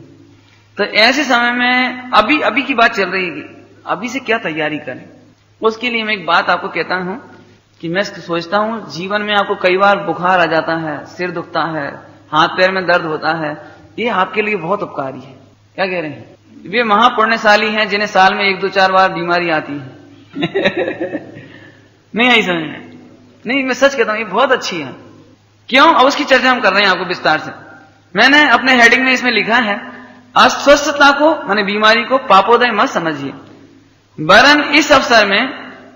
तो ऐसे समय में अभी की बात चल रही है कि अभी से क्या तैयारी करें। उसके लिए मैं एक बात आपको कहता हूं कि मैं सोचता हूं जीवन में आपको कई बार बुखार आ जाता है, सिर दुखता है, हाथ पैर में दर्द होता है, ये आपके लिए बहुत उपकारी है। क्या कह रहे हैं? वे महापुण्यशाली हैं जिन्हें साल में 1-2-4 बार बीमारी आती है। नहीं आई समझ में? नहीं, मैं सच कहता हूं, ये बहुत अच्छी है। क्यों? अब उसकी चर्चा हम कर रहे हैं आपको विस्तार से। मैंने अपने हेडिंग में इसमें लिखा है, अस्वस्थता को माने बीमारी को पापोदय मत समझिए, वरन इस अवसर में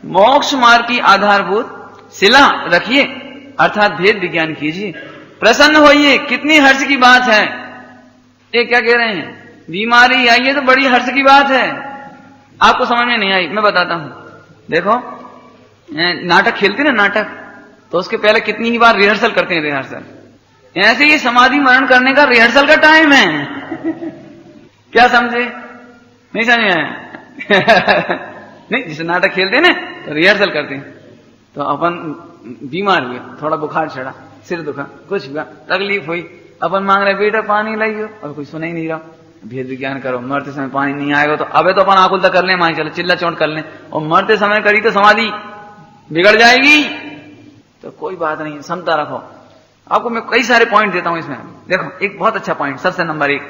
मोक्ष मार्ग की आधारभूत शिला रखिए, अर्थात भेद विज्ञान कीजिए। प्रसन्न होइए, कितनी हर्ष की बात है। ये क्या कह रहे हैं? बीमारी आई है तो बड़ी हर्ष की बात है। आपको समझ में नहीं आई, मैं बताता हूं। देखो, नाटक खेलते ना नाटक, तो उसके पहले कितनी ही बार रिहर्सल करते हैं। रिहर्सल ऐसे ही समाधि मरण करने का रिहर्सल का टाइम है। क्या समझे? नहीं समझ आया? नहीं, जिसे नाटक खेलते हैं ना तो रिहर्सल करते हैं। तो अपन बीमार हुए, थोड़ा बुखार चढ़ा, सिर दुखा, कुछ हुआ, तकलीफ हुई, अपन मांग रहे बेटा पानी लाइयो, और कोई सुना ही नहीं रहा। भेद विज्ञान करो, मरते समय पानी नहीं आएगा तो अबे तो अपन आकुल तक कर ले, मां चलो चिल्ला चोट कर ले, और मरते समय करी तो समाधि बिगड़ जाएगी। तो कोई बात नहीं, समता रखो। आपको मैं कई सारे पॉइंट देता हूं इसमें। देखो, एक बहुत अच्छा पॉइंट, सबसे नंबर 1,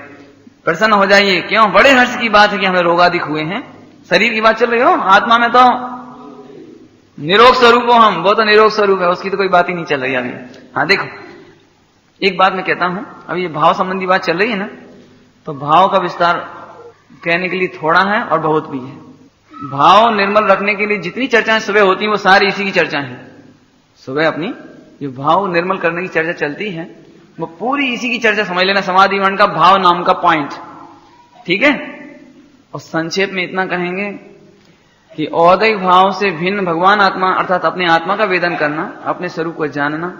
प्रसन्न हो जाइए। क्यों? बड़े हर्ष की बात है कि हमें रोगादिक हुए हैं। शरीर की बात चल रही हो, आत्मा में तो निरोग स्वरूप हो हम, वो तो निरोग स्वरूप है, उसकी तो कोई बात ही नहीं चल रही अभी। हाँ देखो, एक बात मैं कहता हूं, अभी ये भाव संबंधी बात चल रही है ना, तो भाव का विस्तार कहने के लिए थोड़ा है और बहुत भी है। भाव निर्मल रखने के लिए जितनी चर्चाएं सुबह होती हैं वो सारी इसी की चर्चा है। सुबह अपनी जो भाव निर्मल करने की चर्चा चलती है वो पूरी इसी की चर्चा समझ लेना, समाधि मरण का भाव नाम का पॉइंट, ठीक है। और संक्षेप में इतना कहेंगे कि औदैहिक भाव से भिन्न भगवान आत्मा अर्थात अपने आत्मा का वेदन करना, अपने स्वरूप को जानना,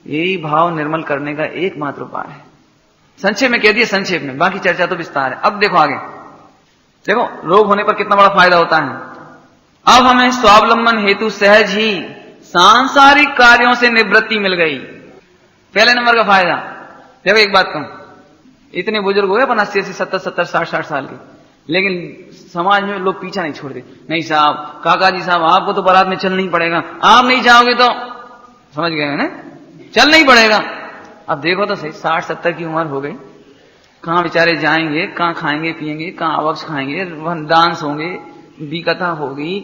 यही भाव निर्मल करने का एकमात्र उपाय है। संक्षेप में कह दिया, संक्षेप में, बाकी चर्चा तो विस्तार है। अब देखो आगे, देखो रोग होने पर कितना बड़ा फायदा होता है। अब हमें स्वावलंबन हेतु सहज ही सांसारिक कार्यों से निवृत्ति मिल गई। पहले नंबर का फायदा। देखो एक बात कहूं, इतने बुजुर्ग हो गए अपन 80, 70, 60 साल के, लेकिन समाज में लोग पीछा नहीं छोड़ते। नहीं साहब, काका जी साहब, आपको तो बारात में चलना ही पड़ेगा, आप नहीं जाओगे तो, समझ गए ना, चलना ही पड़ेगा। अब देखो तो सही, 60-70 की उम्र हो गई, कहां बेचारे जाएंगे, कहां खाएंगे पिएंगे, कहां अवक्ष खाएंगे, वहां डांस होंगे, बी कथा होगी,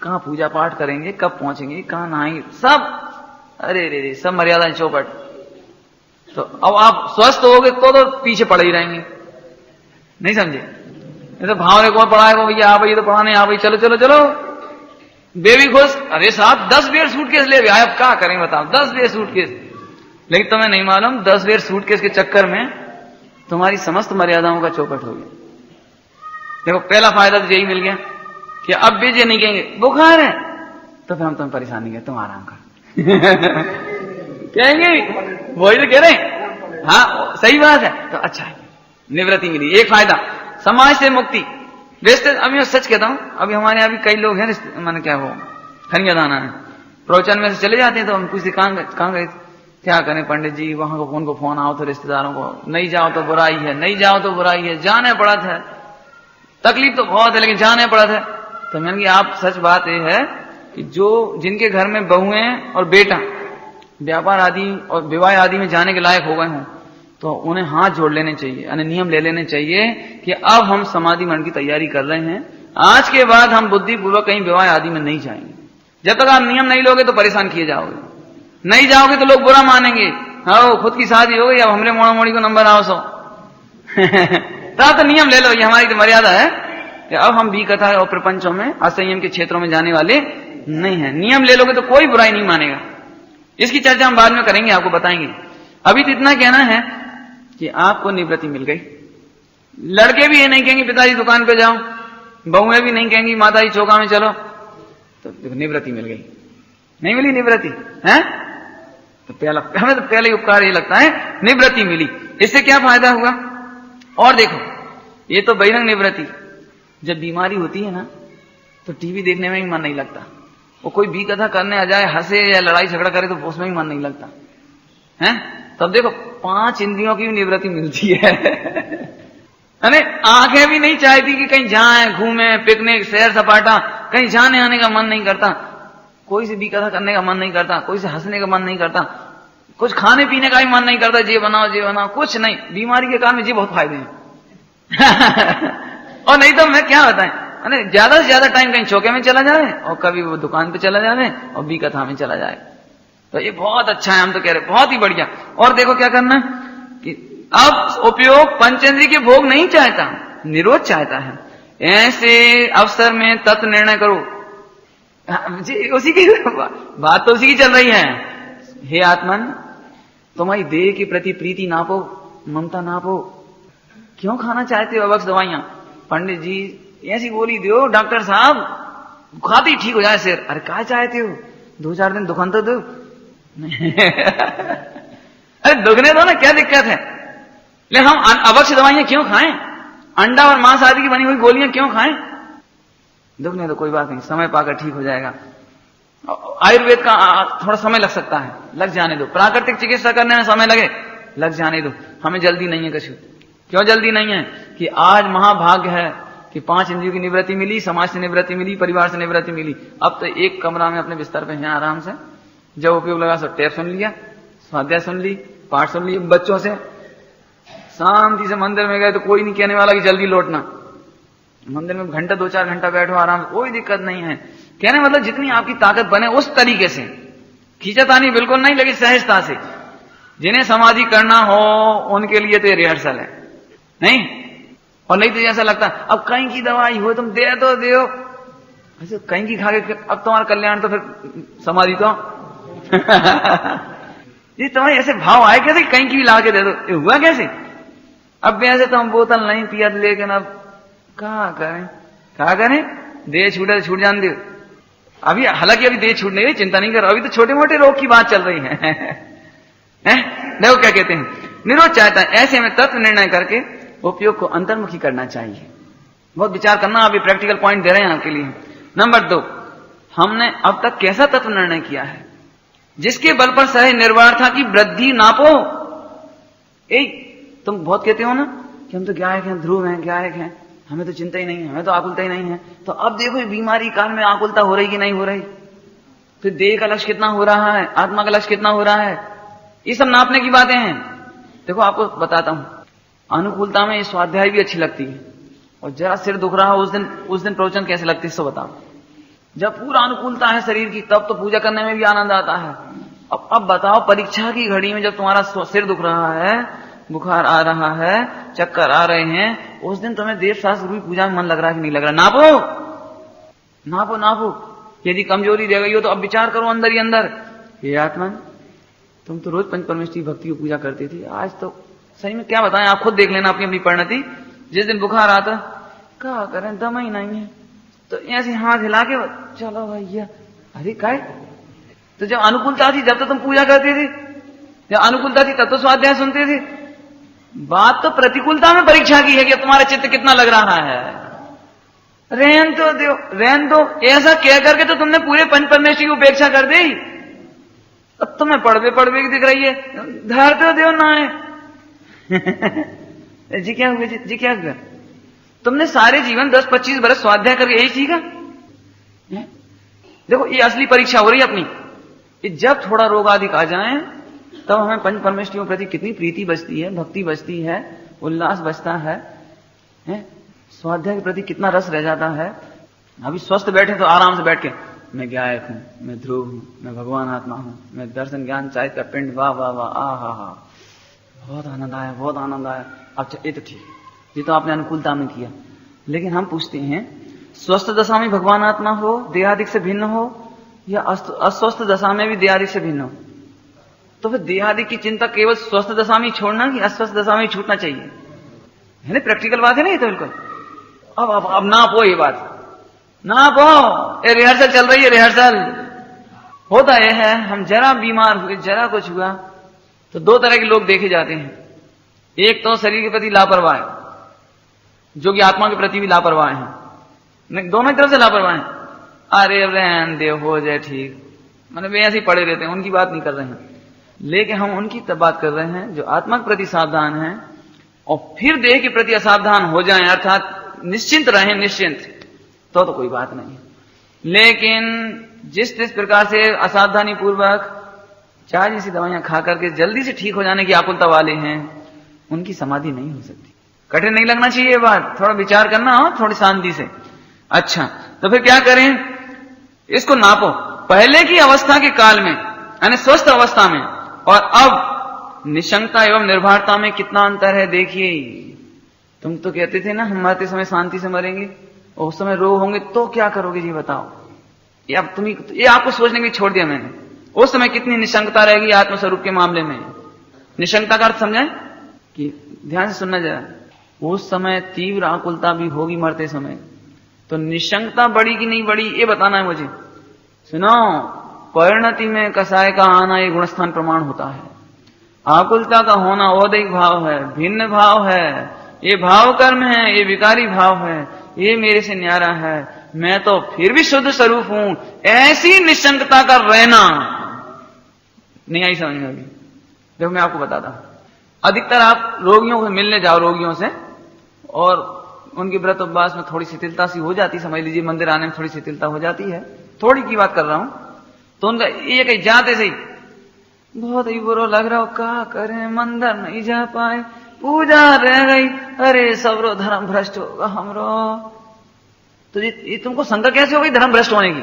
कहां पूजा पाठ करेंगे, कब पहुंचेंगे, कहां नहाएंगे, सब अरे रे सब मर्यादाएं चौपट। तो अब आप स्वस्थ होगे तो पीछे पड़े ही रहेंगे, नहीं समझे। तो भाव ने कौन पढ़ाएगा भैया, आप ये तो पढ़ाने, आप चलो चलो चलो, बेबी खुश, अरे साहब 10 बेर सूटकेस ले आए, अब क्या करें बताओ, 10 बेर सूटकेस। लेकिन तुम्हें नहीं मालूम 10 बेर सूटकेस के चक्कर में तुम्हारी समस्त मर्यादाओं का चौपट हो गया। देखो पहला फायदा तो यही मिल गया कि अब भी ये नहीं कहेंगे बुखार है तो फिर हम तुम्हें परेशान नहीं करें, तुम आराम कर कहेंगे, वही तो कह रहे हैं। हाँ सही बात है, तो अच्छा है, निवृत्ति मिली, एक फायदा, समाज से मुक्ति। वैसे अभी मैं सच कहता हूं, अभी हमारे यहाँ भी कई लोग हैं, मैंने क्या वो खनियादाना है, प्रवचन में से चले जाते हैं तो हम पूछते कहां गए, क्या करें पंडित जी, वहां को उनको फोन आओ तो रिश्तेदारों को, नहीं जाओ तो बुराई है, नहीं जाओ तो बुराई है, जाने पड़ा था, तकलीफ तो बहुत है लेकिन जाने पड़ा था। तो मैंने कहा आप सच बात यह है कि जो जिनके घर में बहुएं और बेटा व्यापार आदि और विवाह आदि में जाने के लायक हो गए हों तो उन्हें हाथ जोड़ लेने चाहिए, यानी नियम ले लेने चाहिए कि अब हम समाधि मरण की तैयारी कर रहे हैं, आज के बाद हम बुद्धिपूर्वक कहीं विवाह आदि में नहीं जाएंगे। जब तक आप नियम नहीं लोगे तो परेशान किए जाओगे, नहीं जाओगे तो लोग बुरा मानेंगे, हाँ खुद की शादी हो गई अब हमरे मोड़ा मोड़ी को नंबर आओ सो तब तो नियम ले लो, ये हमारी तो मर्यादा है कि अब हम भी कथा और प्रपंचों में असंयम के क्षेत्रों में जाने वाले नहीं है। नियम ले लोगे तो कोई बुराई नहीं मानेगा। इसकी चर्चा हम बाद में करेंगे, आपको बताएंगे। अभी तो इतना कहना है कि आपको निवृत्ति मिल गई। लड़के भी ये नहीं कहेंगे पिताजी दुकान पे जाओ, बहुएं भी नहीं कहेंगी माताजी चौका में चलो, तो निवृत्ति मिल गई। नहीं मिली निवृत्ति है तो पहला, हमें तो पहले उपकार ये लगता है निवृत्ति मिली। इससे क्या फायदा हुआ, और देखो ये तो बहिरंग निवृत्ति। जब बीमारी होती है ना तो टीवी देखने में भी मन नहीं लगता, वो कोई भी कथा करने आ जाए, हंसे या लड़ाई झगड़ा करे तो उसमें भी मन नहीं लगता है। तब देखो 5 इंद्रियों की निवृत्ति मिलती है अरे आंखें भी नहीं चाहती कि कहीं जाएं, घूमें, पिकनिक, सैर सपाटा, कहीं जाने आने का मन नहीं करता, कोई से भी कथा करने का मन नहीं करता, कोई से हंसने का मन नहीं करता, कुछ खाने पीने का भी मन नहीं करता, ये बनाओ, कुछ नहीं। बीमारी के कारण ये बहुत फायदे हैं, और नहीं तो मैं क्या बताएं, मैंने ज्यादा से ज्यादा टाइम कहीं चौके में चला जाए और कभी वो दुकान पे चला जाए और बी कथा में चला जाए। तो ये बहुत अच्छा है, हम तो कह रहे बहुत ही बढ़िया। और देखो क्या करना कि अब उपयोग पंचेंद्रिय के भोग नहीं चाहता, निरोध चाहता है। ऐसे अवसर में तत्व निर्णय करो। जी उसी की बात तो उसी की चल रही है। हे आत्मन, तुम्हारी देह के प्रति प्रीति नापो, ममता नापो। क्यों खाना चाहते हो अवक्ष दवाइयां? पंडित जी ऐसी गोली दो डॉक्टर साहब, खाते ही ठीक हो जाए सिर। अरे क्या चाहते हो, 2-4 दिन दुकान तो दो। अरे दुखने दो ना, क्या दिक्कत है? लेकिन हम अवक्ष दवाइयां क्यों खाएं? अंडा और मांस आदि की बनी हुई गोलियां क्यों खाएं? दुखने दो, कोई बात नहीं, समय पाकर ठीक हो जाएगा। आयुर्वेद का थोड़ा समय लग सकता है, लग जाने दो। प्राकृतिक चिकित्सा करने में समय लगे, लग जाने दो। हमें जल्दी नहीं है कछु। क्यों जल्दी नहीं है? कि आज महाभाग्य है कि 5 इंद्रियों की निवृत्ति मिली, समाज से निवृत्ति मिली, परिवार से निवृत्ति मिली। अब तो एक कमरा में अपने बिस्तर पे हैं आराम से, जब उपयोग लगा सब टेप सुन लिया, स्वाध्याय सुन ली, पाठ सुन ली बच्चों से, शांति से मंदिर में गए तो कोई नहीं कहने वाला कि जल्दी लौटना। मंदिर में घंटा 2-4 घंटा बैठो आराम से, कोई दिक्कत नहीं है। कहने मतलब जितनी आपकी ताकत बने उस तरीके से, खींचातानी बिल्कुल नहीं, लेकिन सहजता से। जिन्हें समाधि करना हो उनके लिए तो ये रिहर्सल है, नहीं? और नहीं तो ऐसा लगता अब कहीं की दवाई हो तुम दे तो दो, ऐसे कहीं की खा के अब तुम्हारा कल्याण, तो फिर समाधि तो ये तुम्हारे ऐसे भाव आए कैसे, कहीं की भी ला के दे दो, ये हुआ कैसे? अब वैसे तो हम बोतल नहीं पिया, लेकिन अब क्या करें? देह छूटे तो छूट जान दो। अभी हालांकि अभी देह छूट नहीं रही, चिंता नहीं करो, अभी तो छोटे मोटे रोग की बात चल रही है। देखो क्या कहते हैं, निरोध चाहता है। ऐसे में तत्व निर्णय करके उपयोग को अंतर्मुखी करना चाहिए। बहुत विचार करना, अभी प्रैक्टिकल पॉइंट दे रहे हैं आपके लिए। नंबर 2, हमने अब तक कैसा तत्व निर्णय किया है जिसके बल पर सहज निर्वाणता की वृद्धि नापो। तुम बहुत कहते हो ना कि हम तो गायक हैं, ध्रुव हैं, गायक हैं, हमें तो चिंता ही नहीं है, हमें तो आकुलता ही नहीं है। तो अब देखो बीमारी काल में आकुलता हो रही कि नहीं हो रही, फिर देह का लक्ष्य कितना हो रहा है, आत्मा का लक्ष्य कितना हो रहा है, ये सब नापने की बातें हैं। देखो आपको बताता हूं, अनुकूलता में स्वाध्याय भी अच्छी लगती है, और जरा सिर दुख रहा हो उस दिन प्रवचन कैसे लगती है सो बताओ। जब पूरा अनुकूलता है शरीर की तब तो पूजा करने में भी आनंद आता है। अब बताओ परीक्षा की घड़ी में जब तुम्हारा सिर दुख रहा है, बुखार आ रहा है, चक्कर आ रहे हैं, उस दिन तुम्हें देव शास्त्र रूपी पूजा में मन लग रहा है कि नहीं लग रहा? नापो। यदि कमजोरी रह गई हो तो अब विचार करो अंदर ही अंदर, हे आत्मन, तुम तो रोज पंच परमेष्ठी भक्ति की पूजा करती थी, आज तो सही में क्या बताएं, आप खुद देख लेना अपनी अपनी परिणति। जिस दिन बुखार आता, क्या करें, दम ही नहीं है, तो ऐसे हाथ हिला के चलो भैया, अरे काय। तो जब अनुकूलता थी जब तो तुम पूजा करती थी, जब अनुकूलता थी तब तो स्वाध्याय सुनते थे। बात तो प्रतिकूलता में परीक्षा की है कि तुम्हारा चित्त कितना लग रहा है। रहन दो ऐसा कह करके तो तुमने पूरे पंच परमेष्ठी की उपेक्षा कर दी। अब तुम्हें पड़वे की दिख रही है, धर तो दो ना है। जी क्या हुआ? तुमने सारे जीवन 10-25 बरस स्वाध्याय करके यही सीखा? देखो ये असली परीक्षा हो रही है अपनी, कि जब थोड़ा रोग आदि आ जाए तब हमें पंच परमेष्ठियों के प्रति कितनी प्रीति बचती है, भक्ति बचती है, उल्लास बचता है, स्वाध्याय के प्रति कितना रस रह जाता है। अभी स्वस्थ बैठे तो आराम से बैठ के मैं गायक हूं, मैं ध्रुव हूं, मैं भगवान आत्मा हूं, मैं दर्शन ज्ञान चाहिए का पिंड, वाह वाह वाह, आ बहुत आनंद आया। अच्छा ये तो ठीक है, ये तो आपने अनुकूलता में किया। लेकिन हम पूछते हैं, स्वस्थ दशा में भगवान आत्मा हो, देहादिक से भिन्न हो, या अस्वस्थ दशा में भी देहादिक से भिन्न हो? तो फिर देहादिक की चिंता केवल स्वस्थ दशा में छोड़ना कि अस्वस्थ दशा में छूटना चाहिए? है ना, प्रैक्टिकल बात है ना ये तो बिल्कुल। अब नापो ये बात, नापो, ये रिहर्सल चल रही है, रिहर्सल। होता यह है, हम जरा बीमार हुए, जरा कुछ हुआ तो 2 तरह के लोग देखे जाते हैं। एक तो शरीर के प्रति लापरवाह है, जो कि आत्मा के प्रति भी लापरवाह है, दोनों तरफ से लापरवाह है। अरे रहन दे, हो जाए ठीक, मतलब वे ऐसे ही पड़े रहते हैं, उनकी बात नहीं कर रहे हैं। लेकिन हम उनकी तब बात कर रहे हैं जो आत्मा के प्रति सावधान है और फिर देह के प्रति असावधान हो जाएं, अर्थात निश्चिंत रहें, निश्चिंत, तो कोई बात नहीं है। लेकिन जिस प्रकार से असावधानी पूर्वक चार जैसी दवाइयां खा करके जल्दी से ठीक हो जाने की आकुलता वाले हैं, उनकी समाधि नहीं हो सकती। कठिन नहीं लगना चाहिए ये बात, थोड़ा विचार करना हो थोड़ी शांति से। अच्छा, तो फिर क्या करें, इसको नापो पहले की अवस्था के काल में यानी स्वस्थ अवस्था में और अब निशंकता एवं निर्भरता में कितना अंतर है देखिए। तुम तो कहते थे ना हम मरते समय शांति से मरेंगे, और उस समय रोग होंगे तो क्या करोगे जी बताओ। ये अब ये आपको सोचने के लिए छोड़ दिया मैंने। उस समय कितनी निशंकता रहेगी आत्मस्वरूप के मामले में। निशंकता का अर्थ समझाएं कि ध्यान से सुनना जरा। उस समय तीव्र आकुलता भी होगी मरते समय, तो निशंकता बड़ी कि नहीं बड़ी ये बताना है मुझे। सुनो, परिणति में कसाय का आना ये गुणस्थान प्रमाण होता है। आकुलता का होना औदैहिक भाव है, भिन्न भाव है, ये भाव कर्म है, ये विकारी भाव है, ये मेरे से न्यारा है, मैं तो फिर भी शुद्ध स्वरूप हूं, ऐसी निशंकता का रहना नहीं आई समझ में अभी। देखो मैं आपको बताता हूं, अधिकतर आप रोगियों से मिलने जाओ, रोगियों से, और उनके व्रत उपवास में थोड़ी शिथिलता सी हो जाती, समझ लीजिए मंदिर आने में थोड़ी शिथिलता हो जाती है, थोड़ी की बात कर रहा हूं, तो उनका ये कहीं जाते सही बहुत ही बुरा लग रहा हो, क्या करें मंदिर नहीं जा पाए, पूजा रह गई, अरे सबरो धर्म भ्रष्ट होगा हमरो। तो ये तुमको शंका कैसे हो गई धर्म भ्रष्ट होने की?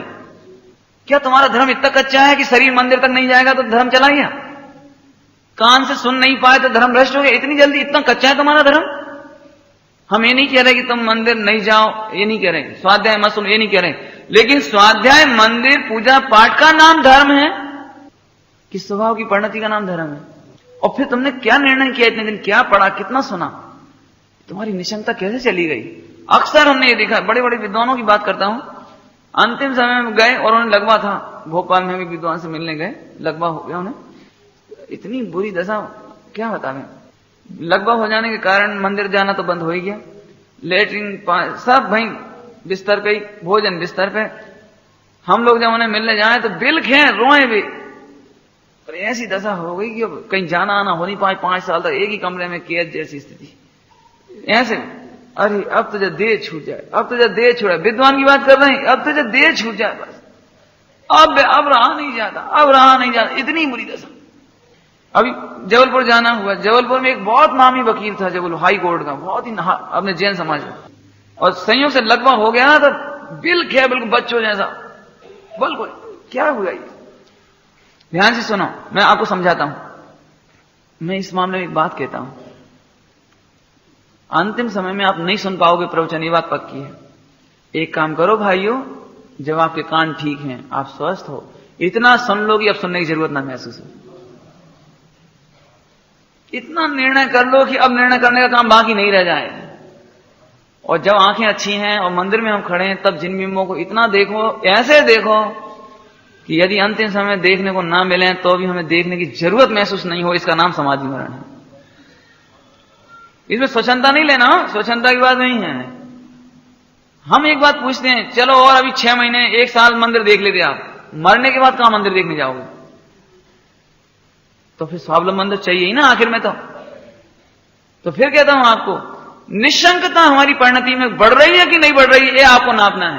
क्या तुम्हारा धर्म इतना कच्चा है कि शरीर मंदिर तक नहीं जाएगा तो धर्म चला गया? कान से सुन नहीं पाए तो धर्म भ्रष्ट हो गया? इतनी जल्दी इतना कच्चा है तुम्हारा धर्म? हम ये नहीं कह रहे कि तुम मंदिर नहीं जाओ, ये नहीं कह रहे, स्वाध्याय मत सुनो ये नहीं कह रहे, लेकिन स्वाध्याय मंदिर पूजा पाठ का नाम धर्म है कि स्वभाव की परिणति का नाम धर्म है? और फिर तुमने क्या निर्णय किया इतने दिन, क्या पढ़ा, कितना सुना, तुम्हारी निशंकता कैसे चली गई? अक्सर हमने ये देखा, बड़े बड़े विद्वानों की बात करता हूं, अंतिम समय में गए और उन्हें लगवा था, भोपाल में भी विद्वान से मिलने गए, लगवा हो गया उन्हें, इतनी बुरी दशा क्या बतावें। लगवा हो जाने के कारण मंदिर जाना तो बंद हो ही गया, लेटरिन सब भाई बिस्तर पे ही, भोजन बिस्तर पे। हम लोग जब उन्हें मिलने जाए तो दिल खे रोए भी, और ऐसी दशा हो गई कि अब कहीं जाना आना हो नहीं पाए, 5 साल तक एक ही कमरे में कैद जैसी स्थिति। ऐसे अरे अब तो जब देह छूट जाए, अब तो जब देह छूटे, विद्वान की बात कर रहे हैं, अब तो जब देह छूट जाए बस, अब रहा नहीं जाता, अब रहा नहीं जाता, इतनी बुरी दशा। अभी जबलपुर जाना हुआ, जबलपुर में एक बहुत नामी वकील था, जबलपुर हाई कोर्ट का, बहुत ही अपने जैन समाज में, और संयोग से लगवा हो गया ना तो बिल खे बिल्कुल बच्चों जैसा, बिल्कुल क्या हुआ ये। ध्यान से सुनो, मैं आपको समझाता हूं। मैं इस मामले में एक बात कहता हूं, अंतिम समय में आप नहीं सुन पाओगे प्रवचन, ये बात पक्की है। एक काम करो भाइयों, जब आपके कान ठीक हैं, आप स्वस्थ हो, इतना सुन लो कि अब सुनने की जरूरत ना महसूस हो। इतना निर्णय कर लो कि अब निर्णय करने का काम बाकी नहीं रह जाए। और जब आंखें अच्छी हैं और मंदिर में हम खड़े हैं, तब जिन बिंबों को इतना देखो, ऐसे देखो कि यदि अंतिम समय देखने को ना मिले तो भी हमें देखने की जरूरत महसूस नहीं हो। इसका नाम समाधि मरण है। इसमें स्वच्छंदता नहीं लेना, स्वच्छंदता की बात नहीं है। हम एक बात पूछते हैं, चलो और अभी 6 महीने 1 साल मंदिर देख लेते आप, मरने के बाद कहां मंदिर देखने जाओगे? तो फिर स्वावलंबन तो चाहिए ही ना आखिर में। तो फिर कहता हूं आपको, निशंकता हमारी परिणति में बढ़ रही है कि नहीं बढ़ रही है, ये आपको नापना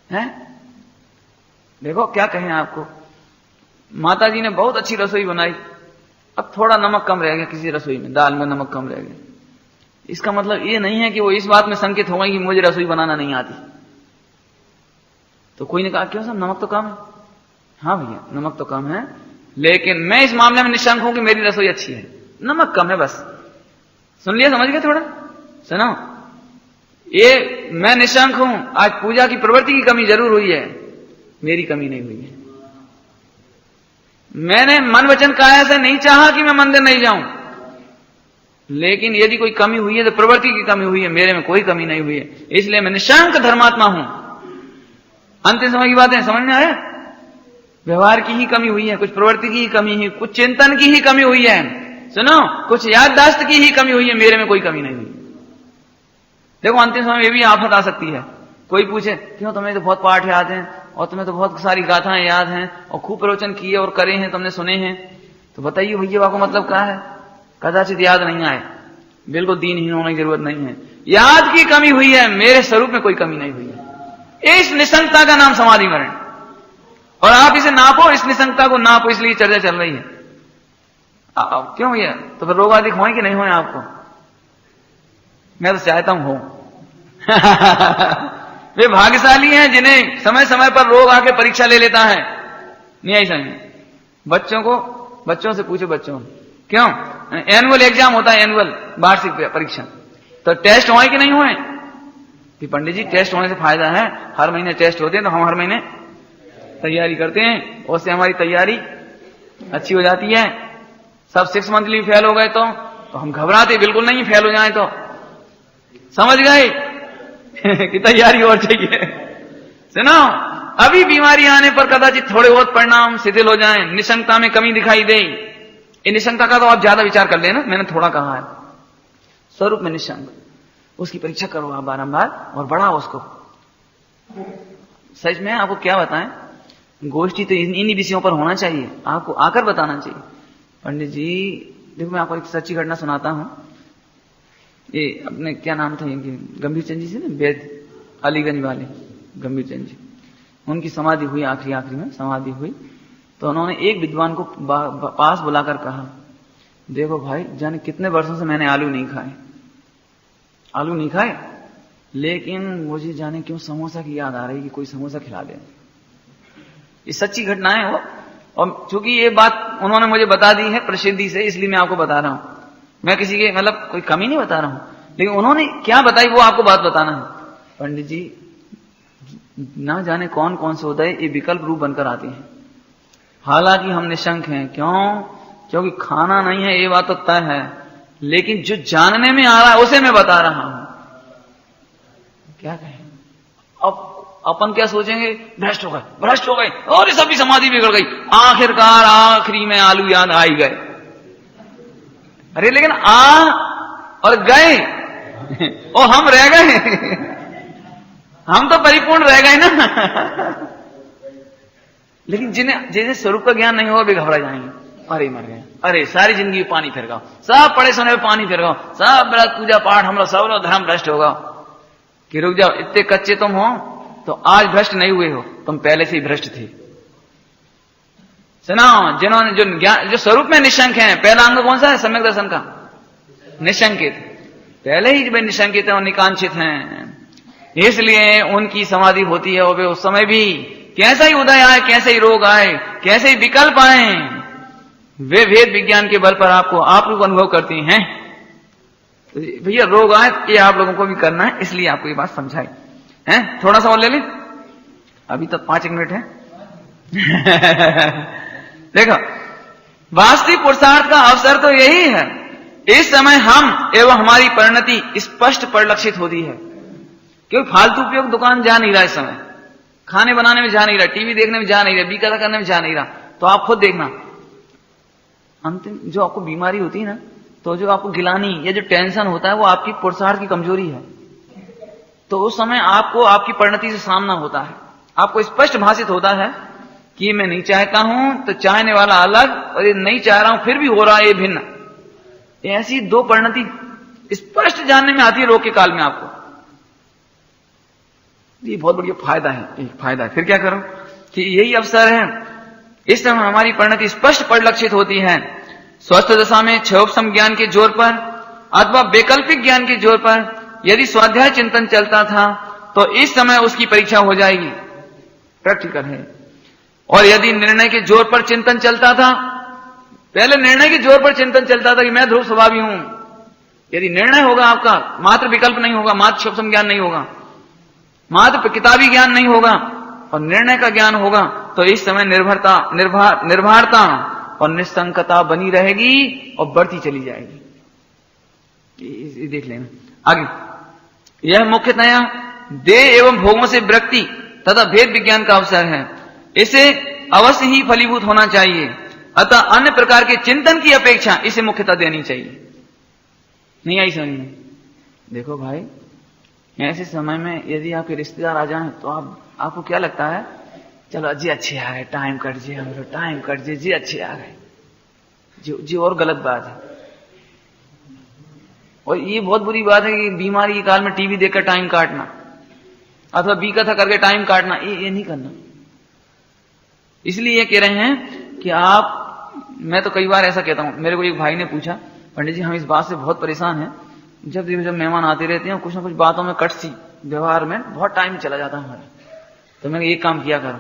है? देखो क्या कहें आपको, माता जी ने बहुत अच्छी रसोई बनाई, अब थोड़ा नमक कम रह गया किसी रसोई में, दाल में नमक कम रह गया। इसका मतलब ये नहीं है कि वो इस बात में संकेत होगा कि मुझे रसोई बनाना नहीं आती। तो कोई ने कहा क्यों साहब नमक तो कम है? हाँ भैया नमक तो कम है, लेकिन मैं इस मामले में निशंक हूं कि मेरी रसोई अच्छी है, नमक कम है बस। सुन लिया, समझ गए? थोड़ा सुनो, ये मैं निशंक हूं। आज पूजा की प्रवृत्ति की कमी जरूर हुई है, मेरी कमी नहीं हुई है। मैंने मन वचन काया से नहीं चाहा कि मैं मंदिर नहीं जाऊं, लेकिन यदि कोई कमी हुई है तो प्रवृत्ति की कमी हुई है, मेरे में कोई कमी नहीं हुई है। इसलिए मैं निशंक धर्मात्मा हूं। अंतिम समय की बातें समझ में आया? व्यवहार की ही कमी हुई है, कुछ प्रवृत्ति की ही कमी है, कुछ चिंतन की ही कमी हुई है, सुनो, कुछ याददाश्त की ही कमी हुई है, मेरे में कोई कमी नहीं हुई। देखो अंतिम समय में भी आफत आ सकती है। कोई पूछे क्यों तुम्हें तो बहुत पाठ याद हैं और तुम्हें तो बहुत सारी गाथाएं याद हैं और खूब प्रवचन किए और करे हैं, तुमने सुने हैं, तो बताइए भैया आपको मतलब क्या है? कदाचित याद नहीं आए, बिल्कुल दीनहीन होने की जरूरत नहीं है। याद की कमी हुई है, मेरे स्वरूप में कोई कमी नहीं हुई है। इस निशंकता का नाम समाधि मरण। और आप इसे नापो, इस निशंकता को नापो, इसलिए चर्चा चल रही है। क्यों भैया? तो फिर रोग आदि होए कि नहीं होए आपको? मैं तो चाहता हूं हो। वे भाग्यशाली हैं जिन्हें समय समय पर रोग आके परीक्षा ले लेता है। नहीं ऐसा नहीं। बच्चों से पूछो, बच्चों क्यों एनुअल एग्जाम होता है, एनुअल वार्षिक परीक्षा, तो टेस्ट हुए कि नहीं हुए? कि पंडित जी टेस्ट होने से फायदा है, हर महीने टेस्ट होते हैं तो हम हर महीने तैयारी करते हैं, उससे हमारी तैयारी अच्छी हो जाती है। सब 6 मंथली फेल हो गए तो हम घबराते बिल्कुल नहीं, फेल हो जाए तो समझ गए कि तैयारी और चाहिए। सुनो, अभी बीमारी आने पर कदाचित थोड़े बहुत परिणाम शिथिल हो जाएं, निशंकता में कमी दिखाई दे। ये निशंकता का तो आप ज्यादा विचार कर लेना, मैंने थोड़ा कहा है। स्वरूप में निशंक, उसकी परीक्षा करो आप बारंबार और बढ़ाओ उसको। सच में आपको क्या बताएं, गोष्ठी तो इन्हीं विषयों पर होना चाहिए, आपको आकर बताना चाहिए। पंडित जी देखो, मैं आपको एक सच्ची घटना सुनाता हूं। ये अपने क्या नाम था इनकी, गंभीर चंद जी से ना, वैद अलीगंज वाले गंभीर चंद जी, उनकी समाधि हुई, आखिरी में समाधि हुई। तो उन्होंने एक विद्वान को पास बुलाकर कहा, देखो भाई, जाने कितने वर्षों से मैंने आलू नहीं खाए, लेकिन मुझे जाने क्यों समोसा की याद आ रही कि कोई समोसा खिला दे। ये सच्ची घटना है वो, और चूंकि ये बात उन्होंने मुझे बता दी है प्रसिद्धि से, इसलिए मैं आपको बता रहा हूं। मैं किसी के मतलब कोई कमी नहीं बता रहा हूं, लेकिन उन्होंने क्या बताई वो आपको बात बताना है। पंडित जी ना जाने कौन कौन से होता है, ये विकल्प रूप बनकर आते हैं। हालांकि हम निशंक हैं, क्यों? क्योंकि खाना नहीं है ये बात तो तय है, लेकिन जो जानने में आ रहा है उसे मैं बता रहा हूं। क्या कहें अब, अपन क्या सोचेंगे, भ्रष्ट हो गए और ये सभी समाधि बिगड़ गई, आखिरकार आखिरी में आलू याद आ ही गए। अरे लेकिन आ और गए और हम रह गए, हम तो परिपूर्ण रह गए ना। लेकिन जिन्हें स्वरूप का ज्ञान नहीं होगा वे घबरा जाएंगे, अरे मर गए, अरे सारी जिंदगी पानी फिर गया, सब पढ़े सुने पानी फिर गया, सब व्रत पूजा पाठ हमारा सब धर्म भ्रष्ट होगा। कि रुक जाओ, इतने कच्चे तुम हो तो आज भ्रष्ट नहीं हुए हो, तुम पहले से ही भ्रष्ट थे। सुना, जिन्होंने जो स्वरूप में निशंक हैं, पहला अंग कौन सा है सम्यक दर्शन का? निशंकित, पहले ही वे निशंकित हैं और निकांक्षित हैं, इसलिए उनकी समाधि होती है। और वे उस समय भी कैसा ही उदय आए, कैसे ही रोग आए, कैसे ही विकल्प आए, वे वेद विज्ञान के बल पर आप लोग अनुभव करती हैं। भैया रोग आए ये आप लोगों को भी करना है, इसलिए आपको ये बात समझाई है। थोड़ा सा और ले लें, अभी तक 5 मिनट है। देखो, वास्तविक पुरुषार्थ का अवसर तो यही है, इस समय हम एवं हमारी परिणति स्पष्ट परिलक्षित होती है। क्योंकि फालतू उपयोग दुकान जा नहीं रहा, इस समय खाने बनाने में जा नहीं रहा, टीवी देखने में जा नहीं रहा, बीकाता करने में जा नहीं रहा। तो आप खुद देखना, अंतिम जो आपको बीमारी होती है ना, तो जो आपको गिलानी या जो टेंशन होता है वो आपकी पुरुषार्थ की कमजोरी है। तो उस समय आपको आपकी परिणति से सामना होता है, आपको स्पष्ट भाषित होता है कि मैं नहीं चाहता हूं तो चाहने वाला अलग, और ये नहीं चाह रहा हूं फिर भी हो रहा है ये भिन्न। ऐसी 2 परिणति स्पष्ट जानने में आती है रोग के काल में आपको। ये बहुत बढ़िया फायदा है, एक फायदा है। फिर क्या करो कि यही अवसर है, इस समय हमारी परिणति स्पष्ट परिलक्षित होती है। स्वस्थ दशा में क्षयोपशम ज्ञान के जोर पर अथवा वैकल्पिक ज्ञान के जोर पर यदि स्वाध्याय चिंतन चलता था तो इस समय उसकी परीक्षा हो जाएगी, प्रैक्टिकल है। और यदि निर्णय के जोर पर चिंतन चलता था, पहले निर्णय के जोर पर चिंतन चलता था कि मैं ध्रुव स्वभावी हूं, यदि निर्णय होगा आपका, मात्र विकल्प नहीं होगा, मात्र क्षयोपशम ज्ञान नहीं होगा, मात्र किताबी ज्ञान नहीं होगा, और निर्णय का ज्ञान होगा, तो इस समय निर्भरता और निसंकता बनी रहेगी और बढ़ती चली जाएगी। ये देख लेना आगे। यह मुख्यतया देह एवं भोगों से विरक्ति तथा भेद विज्ञान का अवसर है, इसे अवश्य ही फलीभूत होना चाहिए। अतः अन्य प्रकार के चिंतन की अपेक्षा इसे मुख्यता देनी चाहिए। नहीं आई समझ में? देखो भाई, ऐसे समय में यदि आपके रिश्तेदार आ जाएं तो आपको क्या लगता है, चलो जी अच्छे आ गए, टाइम कट जे, हम लोग टाइम कट जे, जी अच्छे आ गए जी। और गलत बात है, और ये बहुत बुरी बात है कि बीमारी के काल में टीवी देखकर टाइम काटना अथवा बीकथा करके टाइम काटना, ये नहीं करना। इसलिए ये कह रहे हैं कि मैं तो कई बार ऐसा कहता हूं, मेरे को एक भाई ने पूछा, पंडित जी हम इस बात से बहुत परेशान हैं, जब मेहमान आते रहते हैं कुछ ना कुछ बातों में कट सी, व्यवहार में बहुत टाइम चला जाता है हमारा। तो मैंने एक काम किया करो,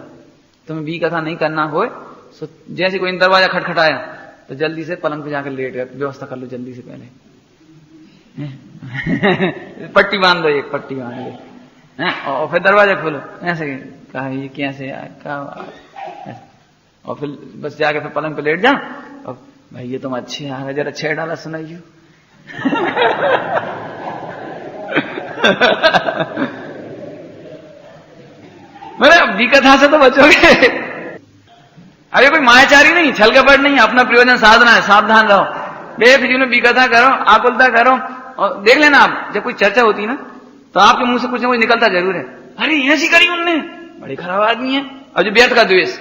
तुम्हें बी कथा नहीं करना हो, तो जैसे कोई दरवाजा खटखटाया तो जल्दी से पलंग पे जाकर लेट गए, व्यवस्था कर लो जल्दी से पहले। पट्टी बांध दो, एक पट्टी बांध दो, और फिर दरवाजा खोलो। ऐसे कहा ये कैसे आए, और फिर बस जाके फिर पलंग पे लेट जाओ, और भाई ये तुम अच्छे आ रहे, जरा छह डाला सुनाइयो। मेरे बी कथा से तो बचोगे। अरे कोई मायाचारी नहीं, छल कपट नहीं, अपना प्रयोजन साधना है, सावधान रहो, बेफिक्र में बी कथा करो, आकुलता करो। और देख लेना आप, जब कोई चर्चा होती है ना तो आपके मुंह से कुछ ना कुछ निकलता जरूर है, अरे ऐसी करी उनने, बड़ी खराब आदमी है। और जो व्यर्थ का द्वेष,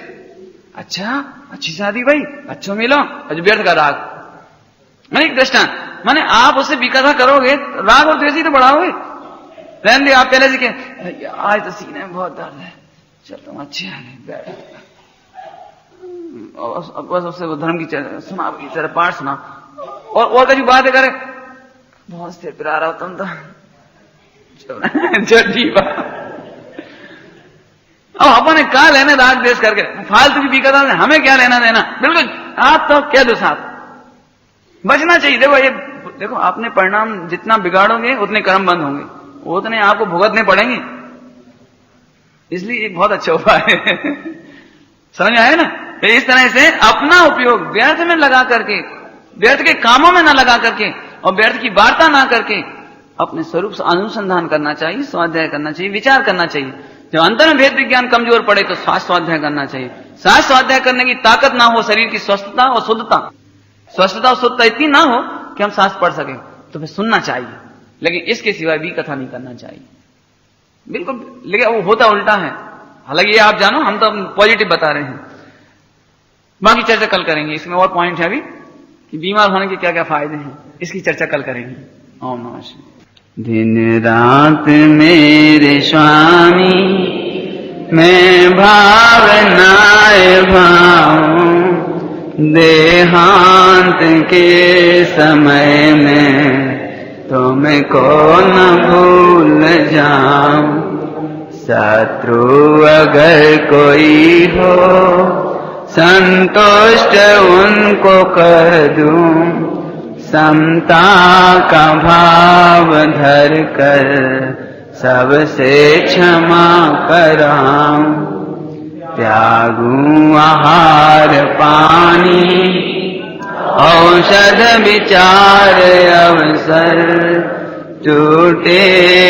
अच्छा अच्छी शादी भाई, अच्छा मिलो, और जो व्यर्थ का राग। मैंने एक दृष्टांत, माने आप उससे बी कथा करोगे, राग और द्वेष ही तो बढ़ाओगे। रहने दे, आप पहले से कहें आज तो सीने में बहुत दर्द है, चल तुम अच्छे बैठ, बस उससे वो धर्म की सुना, तेरा पाठ सुना, और कभी बातें करे, बहुत स्थिर पर आ रहा हो तुम तो, अब अपन क्या लेने राग देश करके फालतू की बीकता है, हमें क्या लेना देना। बिल्कुल आप तो कह दो साथ, बचना चाहिए। देखो ये देखो, आपने परिणाम जितना बिगाड़ोगे उतने कर्म बंद होंगे, उतने आपको भुगतने पड़ेंगे। इसलिए एक बहुत अच्छा उपाय है। समझ में आया ना? तो इस तरह से अपना उपयोग व्यर्थ में लगा करके, व्यर्थ के कामों में ना लगा करके और व्यर्थ की वार्ता ना करके अपने स्वरूप से अनुसंधान करना चाहिए, स्वाध्याय करना चाहिए, विचार करना चाहिए। जब अंतर में भेद विज्ञान कमजोर पड़े तो शास्त्र स्वाध्याय करना चाहिए। शास्त्र स्वाध्याय करने की ताकत ना हो, शरीर की स्वस्थता और शुद्धता, स्वस्थता और शुद्धता इतनी ना हो कि हम शास्त्र पढ़ सकें, तो फिर सुनना चाहिए, लेकिन इसके सिवाय भी कथा नहीं करना चाहिए। बिल्कुल, लेकिन वो होता उल्टा है। हालांकि ये आप जानो, हम तो पॉजिटिव बता रहे हैं, बाकी चर्चा कल करेंगे। इसमें और पॉइंट है अभी कि बीमार होने के क्या क्या फायदे हैं, इसकी चर्चा कल करेंगे। ओम नमः शिवाय। दिन रात मेरे स्वामी मैं भावनाए भाऊं, देहांत के समय में तुमको न भूल जाऊं। शत्रु अगर कोई हो संतुष्ट उनको कर दूं, समता का भाव धर कर सबसे क्षमा कराऊं। त्यागूं आहार पानी औषध विचार अवसर, टूटे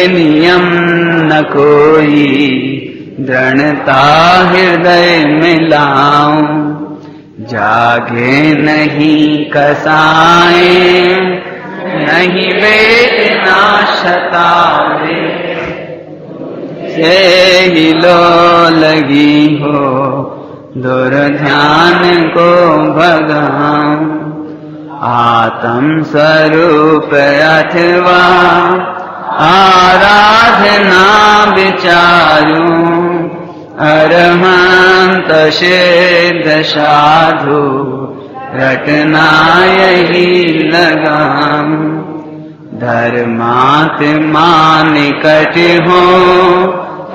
नियम न कोई दृढ़ता हृदय में लाऊं। जागे नहीं कसाए नहीं वेदना शतावे, से ही लो लगी हो दुर्ध्यान को भगाऊं। आत्म स्वरूप अथवा आराधना विचारूं, अरहंत सिद्ध साधु रटना यही लगाऊं। धर्मात्मा निकट हो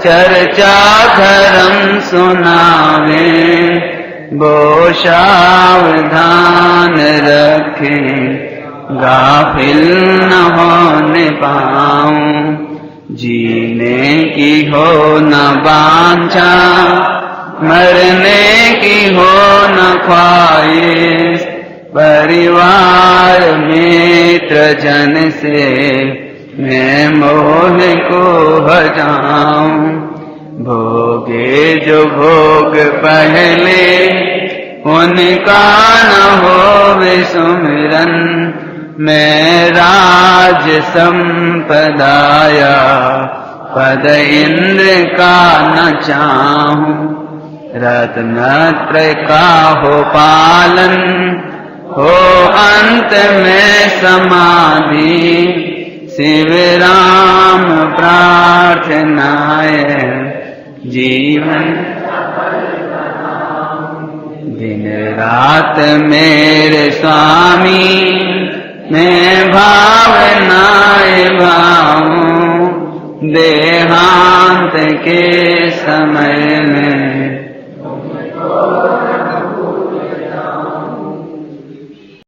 चर्चा धर्म सुनावे, वो सावधान रखें गाफिल न होने पाऊं। जीने की हो न वांछा, मरने की हो न ख्वाहिश, परिवार मित्र जन से मैं मोह को हटाऊं। भोगे जो भोग पहले उनका न होवे सुमिरन, मैं राज संपदाया पद इंद्र का न चाहूं। रत्नत्रय का हो पालन, हो अंत में समाधि, शिव राम प्रार्थनाए जीवन। दिन रात मेरे स्वामी मैं भावनाएं भाऊं देहांत के समय में।